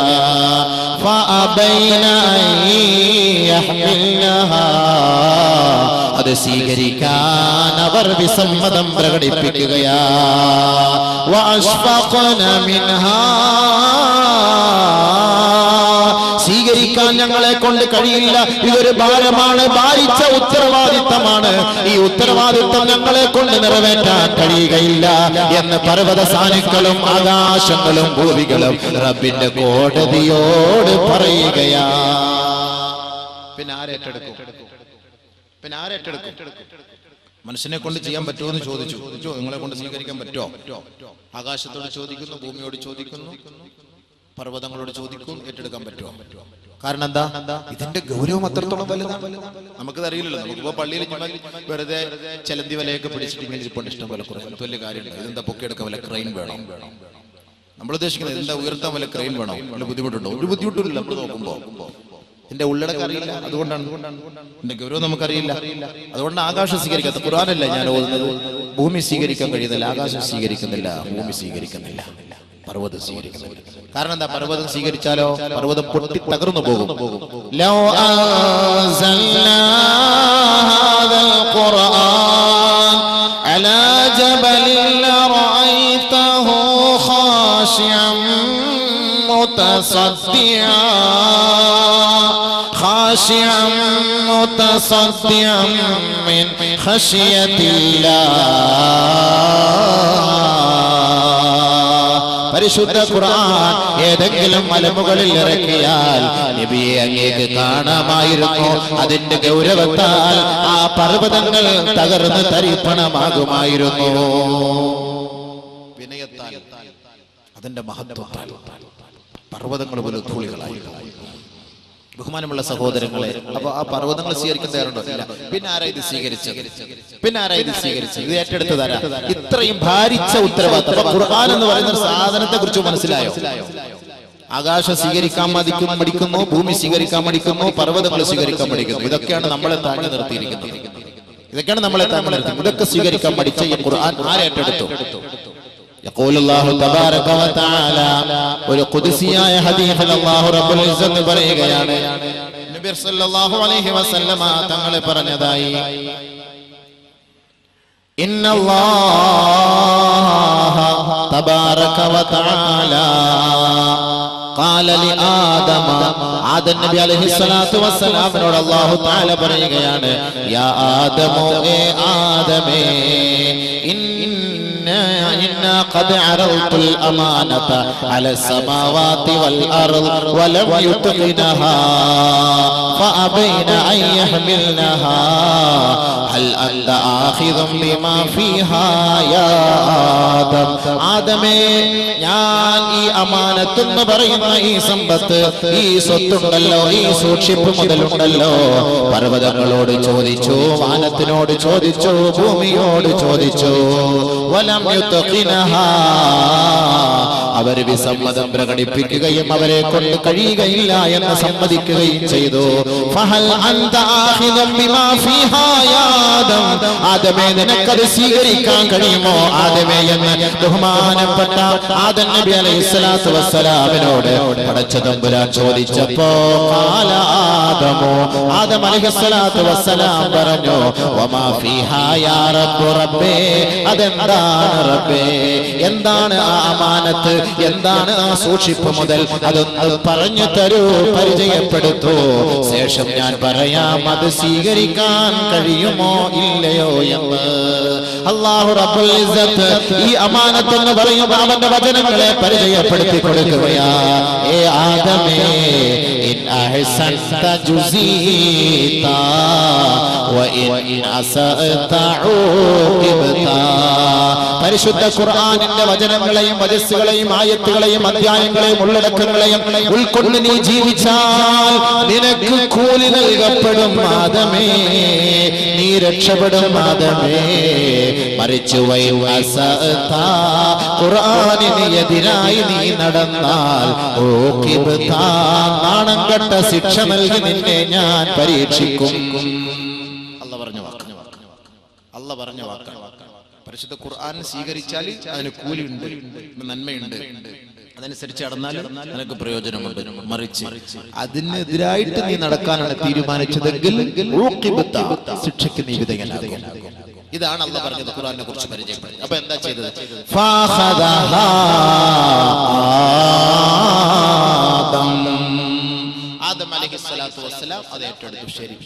Speaker 1: അത് സ്വീകരിക്കാൻ അവർ വിസമ്മതം പ്രകടിപ്പിക്കുകയാ. സ്വീകരിക്കാൻ ഞങ്ങളെ കൊണ്ട് കഴിയില്ല, ഇതൊരു ഭാരമാണ്, ഭാരിച്ച ഉത്തരവാദിത്തമാണ്, ഈ ഉത്തരവാദിത്തം ഞങ്ങളെ കൊണ്ട് നിറവേറ്റാൻ കഴിയുകയില്ല എന്ന് പർവ്വത സാനുക്കളും ആകാശങ്ങളും ഭൂമികളും റബ്ബിന്റെ കോടതിയോട് പറയുകയാ. പിന്നെ ആരേറ്റെടുക്കും? പിന്നെ ആരേറ്റെടുക്കും? മനുഷ്യനെ കൊണ്ട് ചെയ്യാൻ പറ്റുമോ എന്ന് ചോദിച്ചു. നിങ്ങളെ കൊണ്ട് സ്വീകരിക്കാൻ പറ്റുമോ? ആകാശത്തോട് ചോദിക്കുന്നു, ഭൂമിയോട് ചോദിക്കുന്നു, പർവ്വതങ്ങളോട് ചോദിക്കും, ഏറ്റെടുക്കാൻ പറ്റുമോ? കാരണം എന്താ? ഇതിന്റെ ഗൗരവം അത്രത്തോളം വലുതാണ്. നമുക്കത് അറിയില്ലല്ലോ. നമുക്കിപ്പോ പള്ളിയിൽ വെറുതെ ചെലന്തി വലയൊക്കെ പിടിച്ചിട്ട് ഇങ്ങനെ ഇരിപ്പുണ്ട്, ഇഷ്ടം പോലെ കുറേ വലിയ കാര്യമുണ്ട്. ഇതെന്താ പൊക്കിയെടുക്കാൻ വല്ല ക്രെയിൻ വേണം? നമ്മൾ ഉദ്ദേശിക്കുന്നത് എന്താ? ഉയർത്താൻ വല്ല ക്രെയിൻ വേണം? വല്ല ബുദ്ധിമുട്ടുണ്ടോ? ഒരു ബുദ്ധിമുട്ടില്ല. നമ്മൾ നോക്കുമ്പോ ഇതിന്റെ ഉള്ളടക്കം അറിയില്ല, അതുകൊണ്ടാണ്. ഇതിന്റെ ഗൗരവം നമുക്കറിയില്ല, അതുകൊണ്ട് ആകാശം സ്വീകരിക്കാത്ത. ഖുർആനല്ല ഞാൻ ഓതുന്നത്. ഭൂമി സ്വീകരിക്കാൻ കഴിയുന്നില്ല, ആകാശം സ്വീകരിക്കുന്നില്ല, ഭൂമി സ്വീകരിക്കുന്നില്ല, പർവ്വതം സ്വീകരിക്കുന്നില്ല. കാരണം എന്താ? പർവ്വതം സ്വീകരിച്ചാലോ പർവ്വതം പൊട്ടി തകർന്നു പോകും. ലൗ അൻസൽനാ ഹാദൽ ഖുർആൻ അലാ ജബലിൻ ലറഅയ്തഹു ഖാശിഅൻ മുതസദ്ദിഅൻ മിൻ ഖശിയത്തില്ലാഹ്. പരിശുദ്ധ ഖുർആൻ ഏതെങ്കിലും മലമുകളിൽ ഇറക്കിയാൽ നബിയെ അങ്ങേക്ക് കാണാമായിരുന്നു. അതിന്റെ ഗൗരവത്താൽ ആ പർവ്വതങ്ങൾ തകർന്ന് തരിപ്പണമാകുമായിരുന്നു. വിനയത്താൽ, അതിന്റെ മഹത്വത്താൽ പർവ്വതങ്ങൾ പോലെ ധൂളികളായി. ബഹുമാനമുള്ള സഹോദരങ്ങളെ, അപ്പൊ ആ പർവ്വതങ്ങൾ സ്വീകരിക്കാൻ തയ്യാറുണ്ടോ? ഇല്ല. പിന്നെ ആരാ ഇത് സ്വീകരിച്ചത്? പിന്നെ ആരാ ഇത് സ്വീകരിച്ചത്? ഇത് ഏറ്റെടുത്തതാരാ? ഇത്രയും ഭാരിച്ച ഉത്തരവാദിത്തം. ഖുർആൻ എന്ന് പറയുന്ന സാധനത്തെ കുറിച്ച് മനസ്സിലായോ? ആകാശം സ്വീകരിക്കാൻ പഠിക്കുന്നു, ഭൂമി സ്വീകരിക്കാൻ പഠിക്കുന്നു, പർവ്വതങ്ങൾ സ്വീകരിക്കാൻ പഠിക്കുന്നു. ഇതൊക്കെയാണ് നമ്മളെ താങ്ങി നിർത്തിയിരിക്കുന്നത്. ഇതൊക്കെയാണ് നമ്മളെ താങ്ങി നിർത്തിയിരിക്കുന്നത്. ഇതൊക്കെ സ്വീകരിക്കാൻ പഠിച്ച ഈ ഖുർആൻ ആരേറ്റെടുത്തു? يقول الله تبارك وتعالى ഒരു ഖുദ്സിയായ ഹദീസിൽ അല്ലാഹു റബ്ബുൽ ഇസ്സത്ത് പറയുകയാണ്, നബി സല്ലല്ലാഹു അലൈഹി വസല്ലമ തങ്ങൾ പറഞ്ഞതായി, ഇന്നല്ലാഹ തബാറക വതആല قال لآدم ആദം നബി അലൈഹിസ്സലാത്തു വസ്സലാമിനോട് അല്ലാഹു തആല പറയുകയാണ്, യാ ആദമു, ഏ ആദമേ, إنا قد عرضت الأمانة على السماوات والأرض ولم يتقنها فأبين أن يحملنها هل أنت آخذ بما فيها يا آدم. ആദമേ, ഞാൻ ഈ അമാനത്ത് എന്ന് പറയുന്ന ഈ സമ്പത്ത്, ഈ സ്വത്തുണ്ടല്ലോ, ഈ സൂക്ഷിപ്പ് മുതലുണ്ടല്ലോ, പർവ്വതങ്ങളോട് ചോദിച്ചു, വാനത്തിനോട് ചോദിച്ചു, ഭൂമിയോട് ചോദിച്ചു. വലം യുത്ഖിനഹാ, അവർ വിസമ്മതം പ്രകടിപ്പിക്കുകയും അവരെ കൊണ്ട് കഴിയുകയില്ല എന്ന് സമ്മതിക്കുകയും ചെയ്തു. ഫഹൽ അൻത ആഖിദും ബിമാ ഫീഹാ യാ ആദം, ആദമേ നിനക്കത് സ്വീകരിക്കാൻ കഴിയുമോ ആദമേ എന്ന് ബഹുമാനപ്പെട്ട ആദം നബി അലൈഹിസ്സലാത്തു വസ്സലാമിനോട് പടച്ച തമ്പുരാൻ ചോദിച്ചപ്പോ ഖാല ആദമു, ആദം അലൈഹിസ്സലാത്തു വസ്സലാം പറഞ്ഞു വമാ ഫീഹാ യാ റബ്ബു റബ്ബേ, അതെന്താണ് റബ്ബേ, എന്താണ് ആ അമാനത്ത്, എന്താണ് ആ സൂക്ഷിപ്പ് മുതൽ, അതൊന്ന് പറഞ്ഞു തരൂ, പരിചയപ്പെടുത്തൂ, ശേഷം ഞാൻ പറയാം അത് സ്വീകരിക്കാൻ കഴിയുമോ ഇല്ലയോ എന്ന്. അല്ലാഹു റബ്ബുൽ ഇസ്സത്ത് ഈ അമാനത്ത് എന്ന് പറയുമ്പോൾ അവന്റെ വചനങ്ങളെ പരിചയപ്പെടുത്തി കൊടുക്കുകയാ. ഏ ആദമേ, ഇൻ അഹ്സൻത ജുസീത വഇൻ അസഅത ഉഖിബത. പരിശുദ്ധ ഖുർആനിന്റെ വചനങ്ങളെയും വചസ്സുകളെയും ആയത്തുകളെയും അധ്യായങ്ങളെയും ഉള്ളടക്കങ്ങളെയും ഉൾക്കൊണ്ട് നീ ജീവിച്ചാൽ നിനക്ക് കൂലി നൽകപ്പെടും ആദമേ, നീ രക്ഷപ്പെടും ആദമേ. മറിച്ചു ഖുർആനിന് എതിരായി നീ നടന്നാൽ നാണം കെട്ട ശിക്ഷ നൽകി നിന്നെ ഞാൻ പരീക്ഷിക്കും. അല്ലാഹു പറഞ്ഞ വാക്കാണ്. പരിശുദ്ധ ഖുർആൻ സ്വീകരിച്ചാൽ അതിന് കൂലിയുണ്ട്, നന്മയുണ്ട്, അതനുസരിച്ച് നടന്നാൽ നിനക്ക് പ്രയോജനമുണ്ട്. മറിച്ച് അതിനെതിരായിട്ട് നീ നടക്കാനാണ് തീരുമാനിച്ചതെങ്കിൽ ശിക്ഷയ്ക്ക് നീ വിധേയനാകും. ഇതാണ് അല്ലാഹു പറഞ്ഞത് ഖുർആനെ കുറിച്ച് പരിചയപ്പെടുത്തി. അപ്പൊ എന്താ ചെയ്തത്? ആദം അലൈഹിസ്സലാത്തു വസ്സലാം അത് ഏറ്റെടുത്തു. ശരി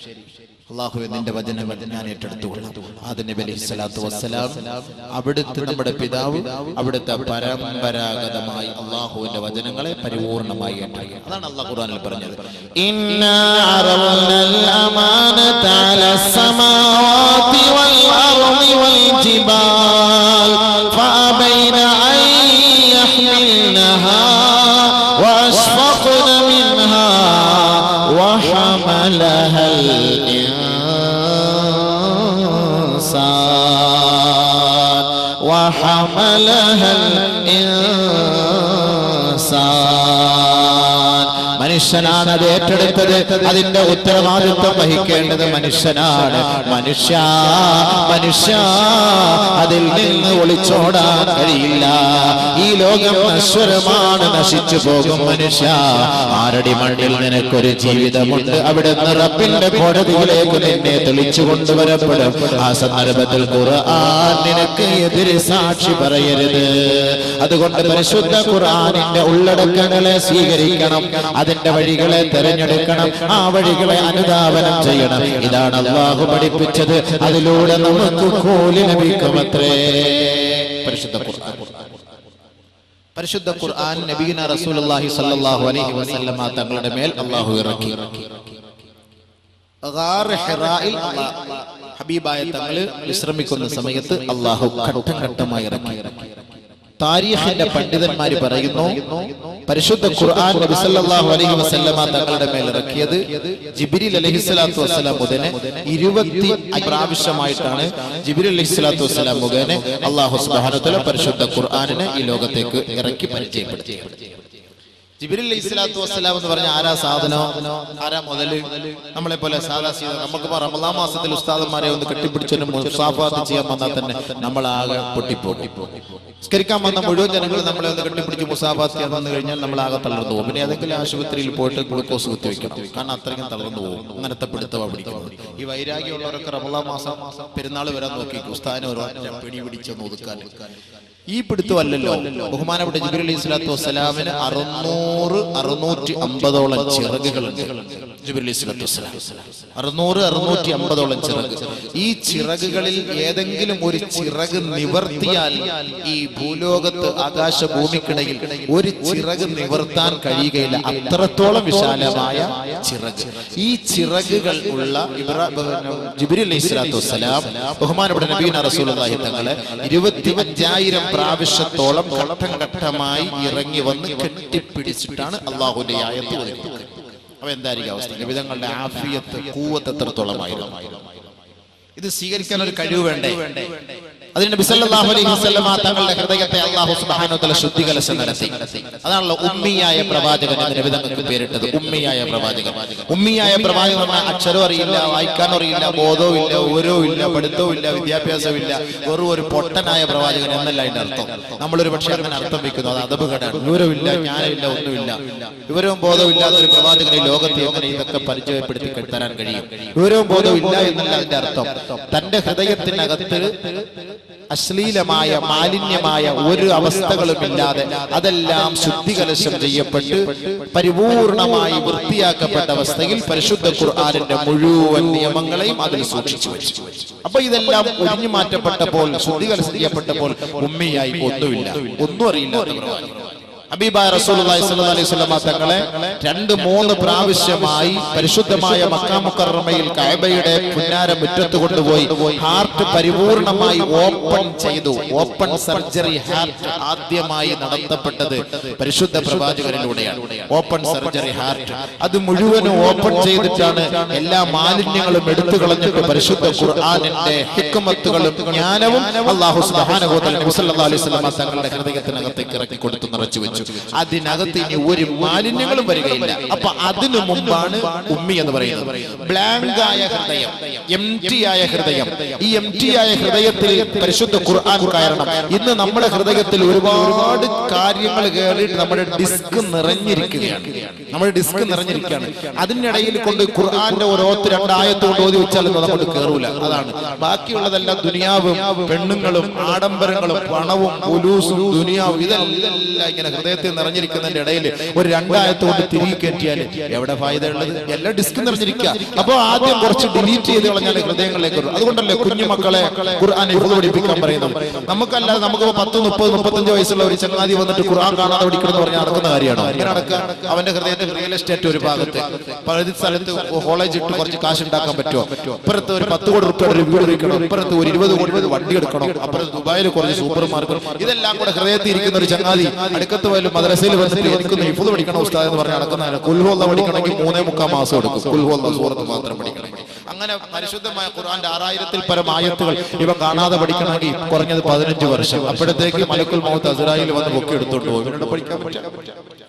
Speaker 1: അല്ലാഹുവേ, നിന്റെ വചനം ഞാൻ ഏറ്റെടുത്തുകൊള്ളാം. ആദം നബി അലൈഹിസ്സലാത്തു വസ്സലാം അവിടുത്തെ നമ്മുടെ പിതാവ്, അവിടുത്തെ പരമ്പരാഗതമായി അല്ലാഹുവിന്റെ വചനങ്ങളെ പരിപൂർണമായി ഏറ്റെടുക്കുക. അതാണ് അല്ലാഹു ഖുർആനിൽ പറഞ്ഞത്. ഇന്നാ അറവ്നൽ അമാനത അലസ് സമാവാതി വൽ അർളി വൽ ജിബാൽ ഫഅബൈന അൻ യഹ്മിൽനഹാ വഅശ്ഫഖ്ന മിൻഹാ وحملها الإنسان മനുഷ്യനാണ് അത് ഏറ്റെടുത്തത്. അതിന്റെ ഉത്തരവാദിത്വം വഹിക്കേണ്ടത് മനുഷ്യനാണ്. മനുഷ്യ അതിൽ നിന്ന് ഒളിച്ചോടാൻ കഴിയില്ല. ഈ ലോകം നശ്വരമാണ്, നശിച്ചു പോകും. മനുഷ്യ, ആരടി മണ്ണിൽ നിനക്കൊരു ജീവിതമുണ്ട്. അവിടെ റബ്ബിന്റെ കോടതിയിലേക്ക് നിന്നെ തെളിച്ചു കൊണ്ടുവരപ്പെടും. ആ സന്ദർഭത്തിൽ ഖുർആൻ നിനക്ക് എതിരെ സാക്ഷി പറയരുത്. അതുകൊണ്ട് പരിശുദ്ധ ഖുർആനിന്റെ ഉള്ളടക്കങ്ങളെ സ്വീകരിക്കണം, അതിന്റെ വഴികളെ തെരഞ്ഞെടുക്കണം, ആ വഴികളെ അനുധാവനം ചെയ്യണം. ഇതാണ് അല്ലാഹു പഠിപ്പിച്ചത്. അതിലൂടെ നമുക്ക് കൂലി ലഭിക്കുമത്രേ. പരിശുദ്ധ ഖുർആൻ നബിയുനാ റസൂലുള്ളാഹി സ്വല്ലല്ലാഹു അലൈഹി വസല്ലമ തങ്ങളുടെ മേൽ അല്ലാഹു ഇറക്കി. ഗാർ ഹിറായിൽ ഹബീബായ തങ്ങൾ വിശ്രമിക്കുന്ന സമയത്ത് അല്ലാഹു ഘട്ടം ഘട്ടമായി ഇറക്കി. താരീഖിന്റെ പണ്ഡിതന്മാര് പറയുന്നു, പരിശുദ്ധ ഖുർആൻ നബി സല്ലല്ലാഹു അലൈഹി വസല്ലമ തങ്ങളുടെ മേൽ ഇറക്കിയത് ജിബ്രീൽ അലൈഹിസ്സലാത്തു വസ്സലാം മുഖേന 20 പ്രാവശ്യമായിട്ടാണ്. ജിബ്രീൽ അലൈഹിസ്സലാത്തു വസ്സലാം മുഖേന അല്ലാഹു സുബ്ഹാനഹു വ തആല പരിശുദ്ധ ഖുർആനിനെ ഈ ലോകത്തേക്ക് ഇറക്കി പരിചയപ്പെടുത്തി. ജിബ്രീൽ അലൈഹിസ്സലാത്തു വസ്സലാം എന്ന് പറഞ്ഞ ആരാ സാധനോ, ആരാ മുതല്? നമ്മളെ പോലെ സാധാ നമുക്ക് റമളാൻ മാസത്തിൽ ഉസ്താദന്മാരെ ഒന്ന് കെട്ടിപ്പിടിച്ചൊരു മുസാഫാത്ത് ചെയ്യാൻ വന്നാൽ തന്നെ നമ്മളാകെ പൊട്ടിപ്പോകും. നിസ്കരിക്കാൻ വന്ന മുഴുവൻ ജനങ്ങൾ നമ്മളെ ഒന്ന് കെട്ടിപ്പിടിച്ച് മുസാഫാത്ത് ചെയ്യാൻ വന്നു കഴിഞ്ഞാൽ നമ്മളാകെ തളർന്നു പോകും. പിന്നെ ഏതെങ്കിലും ആശുപത്രിയിൽ പോയിട്ട് ഗ്ലൂക്കോസ് കുത്തിവെക്കണം, കാരണം അത്രയ്ക്കും തളർന്നു പോകും. അങ്ങനത്തെ പിടുത്തവാ പിടിക്കുന്നത്. ഈ വൈരാഗ്യമുള്ളവരൊക്കെ റമളാൻ മാസം പെരുന്നാൾ വരാൻ നോക്കി ഉസ്താദിനെ ഒരു പിടി പിടിച്ചൊന്ന് ഒതുക്കാൻ. ഈ പിടുത്തമല്ലല്ലോ. ബഹുമാനപ്പെട്ട ജിബ്രീൽ അലൈഹിസ്സലാത്തു വസ്സലാമിന് 650ഓളം ചിറകുകളുണ്ട്. ജിബ്രീൽ അലൈഹിസ്സലാം 600-650 ചിറക്. ഈ ചിറകുകളിൽ ഏതെങ്കിലും ഒരു ചിറക് നിവർത്തിയാൽ ഈ ഭൂലോകത്ത് ആകാശഭൂമിക്കിടയിൽ ഒരു ചിറക് നിവർത്താൻ കഴിയുകയില്ല. അത്രത്തോളം വിശാലമായ ചിറക്. ഈ ചിറകുകൾ ഉള്ള ജിബ്രീൽ അലൈഹിസ്സലാം ബഹുമാനപ്പെട്ട നബിയുനാ റസൂലുള്ളാഹി തങ്ങളെ 25,000 പ്രാവശ്യത്തോളം ഘട്ടം ഘട്ടമായി ഇറങ്ങി വന്ന് കെട്ടിപ്പിടിച്ചിട്ടാണ് അള്ളാഹുവിന്റെ ആയത്ത് ഓതുന്നത്. അപ്പൊ എന്തായിരിക്കും അവസ്ഥ? നബിതങ്ങളുടെ ആഫിയത്ത് ഖുവത്ത് എത്രത്തോളമായിരുന്നു? ഇത് സ്വീകരിക്കാൻ ഒരു കഴിവ് വേണ്ടേ? അതിന് നബി സല്ലല്ലാഹു അലൈഹി വസല്ലമ തങ്ങളുടെ ഹൃദയത്തെ അല്ലാഹു സുബ്ഹാനഹു വ തആല ശുദ്ധീകരണം നടത്തി. അതാണല്ലോ ഉമ്മിയായ പ്രവാചകൻ എന്ന് നബി തങ്ങൾക്ക് പേരിട്ടത്. ഉമ്മിയായ പ്രവാചകൻ. ഉമ്മിയായ പ്രവാചകൻ പറഞ്ഞാൽ അക്ഷരം അറിയില്ല, വായിക്കാൻ അറിയില്ല, ബോധവും ഇല്ല, വിവരവും ഇല്ല, പഠിത്തവും ഇല്ല, വിദ്യാഭ്യാസവും ഇല്ല, വെറും ഒരു പൊട്ടനായ പ്രവാചകൻ എന്നല്ല അതിന്റെ അർത്ഥം. നമ്മളൊരു പക്ഷേ അങ്ങനെ അർത്ഥം വെക്കുന്നു. അത് അദബുകേടാണ്. വിവരമില്ല, ജ്ഞാനമില്ല, ഒന്നുമില്ല, വിവരവും ബോധവും ഇല്ലാത്ത ഒരു പ്രവാചകനെ ലോകത്തെ എങ്ങനെ ഇതൊക്കെ പരിചയപ്പെടുത്തി തരാൻ കഴിയും? വിവരവും ബോധവും ഇല്ല എന്നല്ല അതിന്റെ അർത്ഥം. തന്റെ ഹൃദയത്തിനകത്ത് അശ്ലീലമായ മാലിന്യമായ ഒരു അവസ്ഥകളുമില്ലാതെ അതെല്ലാം ശുദ്ധികലശം ചെയ്യപ്പെട്ട് പരിപൂർണമായി വൃത്തിയാക്കപ്പെട്ട അവസ്ഥയിൽ പരിശുദ്ധ ഖുർആനിന്റെ മുഴുവൻ നിയമങ്ങളെയും അതിൽ സൂക്ഷിച്ചു വെച്ചു. അപ്പൊ ഇതെല്ലാം ഒഴിഞ്ഞു മാറ്റപ്പെട്ടപ്പോൾ, ശുദ്ധികലശം ചെയ്യപ്പെട്ടപ്പോൾ ഉമ്മിയായി ഒന്നുമില്ല, ഒന്നും അറിയില്ലാത്ത പ്രവാചകൻ. ഹബീബായ റസൂലുള്ളാഹി സ്വല്ലല്ലാഹു അലൈഹി വസല്ലം തങ്ങളെ 2-3 പ്രാവശ്യമായി പരിശുദ്ധമായ മക്ക മുക്കറമയിൽ കഅബയുടെ പുന്നാര മുറ്റത്ത് കൊണ്ടുപോയി ഹാർട്ട് പരിപൂർണമായി ഓപ്പൺ ചെയ്തു. ഓപ്പൺ സർജറി ഹാർട്ട് ആദ്യമായി നടത്തപ്പെട്ടത് പരിശുദ്ധ പ്രവാചകനിലൂടെയാണ്. ഓപ്പൺ സർജറി ഹാർട്ട് അത് മുഴുവനും ഓപ്പൺ ചെയ്തിട്ടാണ് എല്ലാ മാലിന്യങ്ങളും എടുത്തു കളഞ്ഞിട്ട് പരിശുദ്ധ ഖുർആനിന്റെ ഹിക്മത്തുകളും ജ്ഞാനവും അല്ലാഹു സുബ്ഹാനഹു വ തആല നബി സല്ലല്ലാഹു അലൈഹി വസല്ലം തങ്ങളുടെ ഹൃദയത്തിനകത്തേക്ക് ഇറക്കി കൊടുത്തു, നിറച്ചു വെച്ചു. അതിനകത്ത് ഇനി ഒരു മാലിന്യങ്ങളും വരികയില്ല. അപ്പൊ അതിനു മുമ്പാണ് ഉമ്മി എന്ന് പറയുന്നത്. ബ്ലാങ്ക് ആയ ഹൃദയം, എംപ്റ്റി ആയ ഹൃദയം. ഈ എംപ്റ്റി ആയ ഹൃദയത്തിൽ പരിശുദ്ധ ഖുർആൻ കയറണം. ഇന്ന് നമ്മുടെ ഹൃദയത്തിൽ ഒരുപാട് കാര്യങ്ങൾ കയറിയിട്ട് നമ്മുടെ ഡിസ്ക് നിറഞ്ഞിരിക്കുകയാണ്. നമ്മുടെ ഡിസ്ക് നിറഞ്ഞിരിക്കുകയാണ്. അതിനിടയിൽ കൊണ്ട് ഖുർആന്റെ ഓരോത്ത് 2 ആയത്ത് കൊണ്ട് ഓതി വെച്ചാലൊന്നും അങ്ങോട്ട് കയറൂല. അതാണ് ബാക്കിയുള്ളതെല്ലാം ദുനിയാവും പെണ്ണുങ്ങളും ആഡംബരങ്ങളും പണവും പുലൂസും ദുനിയാവും ഇതെല്ലാം ഇങ്ങനെ ഹൃദയത്തിൽ നിറഞ്ഞിരിക്കുന്നതിന്റെ ഇടയിൽ ഒരു 2 ആയത്ത് കൊണ്ട് തിരികെ കയറ്റിയാൽ എവിടെ ഫായിദ ഉള്ളത്? എല്ലാം ഡിസ്ക് നിറഞ്ഞിരിക്കുക. അപ്പൊ ആദ്യം കുറച്ച് ഡിലീറ്റ് ചെയ്ത് കളഞ്ഞാൽ ഹൃദയങ്ങളിലേക്ക് വരും. അതുകൊണ്ടല്ലേ കുഞ്ഞുമക്കളെ ഖുർആൻ ഹിഫ്ള് പഠിപ്പിക്കാൻ പറയുന്നത്. നമുക്കല്ലാതെ നമുക്ക് 10, 30, 35 വയസ്സുള്ള ഒരു ചങ്ങാതി വന്നിട്ട് ഖുർആൻ കാണാതെ പഠിക്കണമെന്ന് പറഞ്ഞാൽ നടക്കുന്ന കാര്യമാണോ? അങ്ങനെ നടക്കുക? അവന്റെ ഹൃദയത്തിൽ റിയൽ എസ്റ്റേറ്റ് ഒരു ഭാഗത്ത്, പകുതി സ്ഥലത്ത് കോളേജ് ഇട്ട് കുറച്ച് കാശ് ഉണ്ടാക്കാൻ പറ്റുമോ? ഇപ്പുറത്ത് ഒരു 10 കോടി റുപ്യയുടെ ഒരു വീട് വെക്കണം, ഇപ്പുറത്ത് ഒരു 20 കോടി വണ്ടി എടുക്കണം, അപ്പുറത്ത് ദുബായിൽ കുറച്ച് സൂപ്പർ മാർക്കറ്റ്, ഇതെല്ലാം കൂടെ ഹൃദയത്തിൽ ഇരിക്കുന്ന ഒരു ചങ്ങാതി അടുക്കത്ത് പോലും മദ്രസയിൽ വന്നിട്ട് എനിക്കൊന്ന് ഹിഫ്ള് പഠിക്കണം ഉസ്താദ് എന്ന് പറഞ്ഞ് നടക്കുന്നതാണ്. ഖുൽ ഹു അല്ലാഹ് പഠിക്കണമെങ്കിൽ 3-3/4 മാസം എടുക്കും. ഖുൽ ഹു അല്ലാഹ് സൂറത്ത് മാത്രം പഠിക്കണമെങ്കിൽ. അങ്ങനെ പരിശുദ്ധമായ ഖുർആന്റെ 6000-ൽ പരം ആയത്തുകൾ ഇവ കാണാതെ പഠിക്കണമെങ്കിൽ കുറഞ്ഞത് 15 വർഷം. അപ്പോഴത്തേക്ക് മലക്കുൽ മൗത്ത് അസ്രായീൽ വന്ന് പൊക്കി എടുത്തോണ്ട് പോകും. ഇവരോട് പഠിക്കാൻ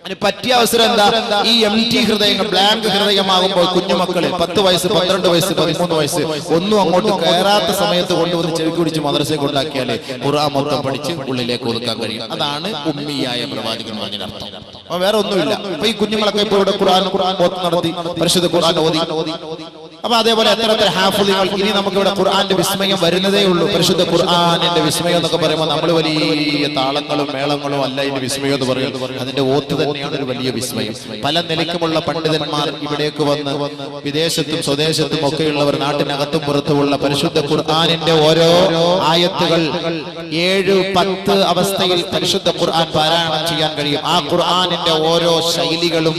Speaker 1: അതിന് പറ്റിയ അവസരം എന്താ? ഈ എംറ്റി ഹൃദയങ്ങൾ, ബ്ലാങ്ക് ഹൃദയമാകുമ്പോൾ കുഞ്ഞുമക്കളിൽ 10 വയസ്സ്, 12 വയസ്സ്, 13 വയസ്സ് ഒന്നും അങ്ങോട്ട് കയറാത്ത സമയത്ത് കൊണ്ടുവന്ന് ചെവി കുടിച്ച് മദ്രസയിൽ കൊണ്ടാക്കിയാലേ ഖുർആൻ മൊത്തം പഠിച്ച് ഉള്ളിലേക്ക് ഒതുക്കാൻ കഴിയും. അതാണ് ഉമ്മിയായ പ്രവാചകൻ പറഞ്ഞതിനർത്ഥം. അപ്പൊ വേറെ ഒന്നുമില്ല. അപ്പൊ ഈ കുഞ്ഞുങ്ങളൊക്കെ ഇപ്പോൾ ഇവിടെ ഖുർആൻ നടത്തി പരിശുദ്ധ ഖുർആൻ ഓതി. അപ്പൊ അതേപോലെ എത്ര ഹാഫിളുകൾ. ഇനി നമുക്ക് ഇവിടെ ഖുർആന്റെ വിസ്മയം വരുന്നതേ ഉള്ളൂ. പരിശുദ്ധ ഖുർആനിന്റെ വിസ്മയം എന്നൊക്കെ പറയുമ്പോൾ നമ്മൾ വലിയ താളങ്ങളും മേളങ്ങളും അല്ല ഇതിന്റെ വിസ്മയം എന്ന് പറയുന്നത്. അതിന്റെ ഓത്ത് തന്നെയാണ് ഒരു വലിയ വിസ്മയം. പല നിലയ്ക്കുമുള്ള പണ്ഡിതന്മാർ ഇവിടേക്ക് വന്ന് വിദേശത്തും സ്വദേശത്തും ഒക്കെയുള്ളവർ നാട്ടിനകത്തും പുറത്തുമുള്ള പരിശുദ്ധ ഖുർആനിന്റെ ഓരോ ആയത്തുകൾ 7-10 അവസ്ഥയിൽ പരിശുദ്ധ ഖുർആൻ പാരായണം ചെയ്യാൻ കഴിയും. ആ ഖുർആനിന്റെ ഓരോ ശൈലികളും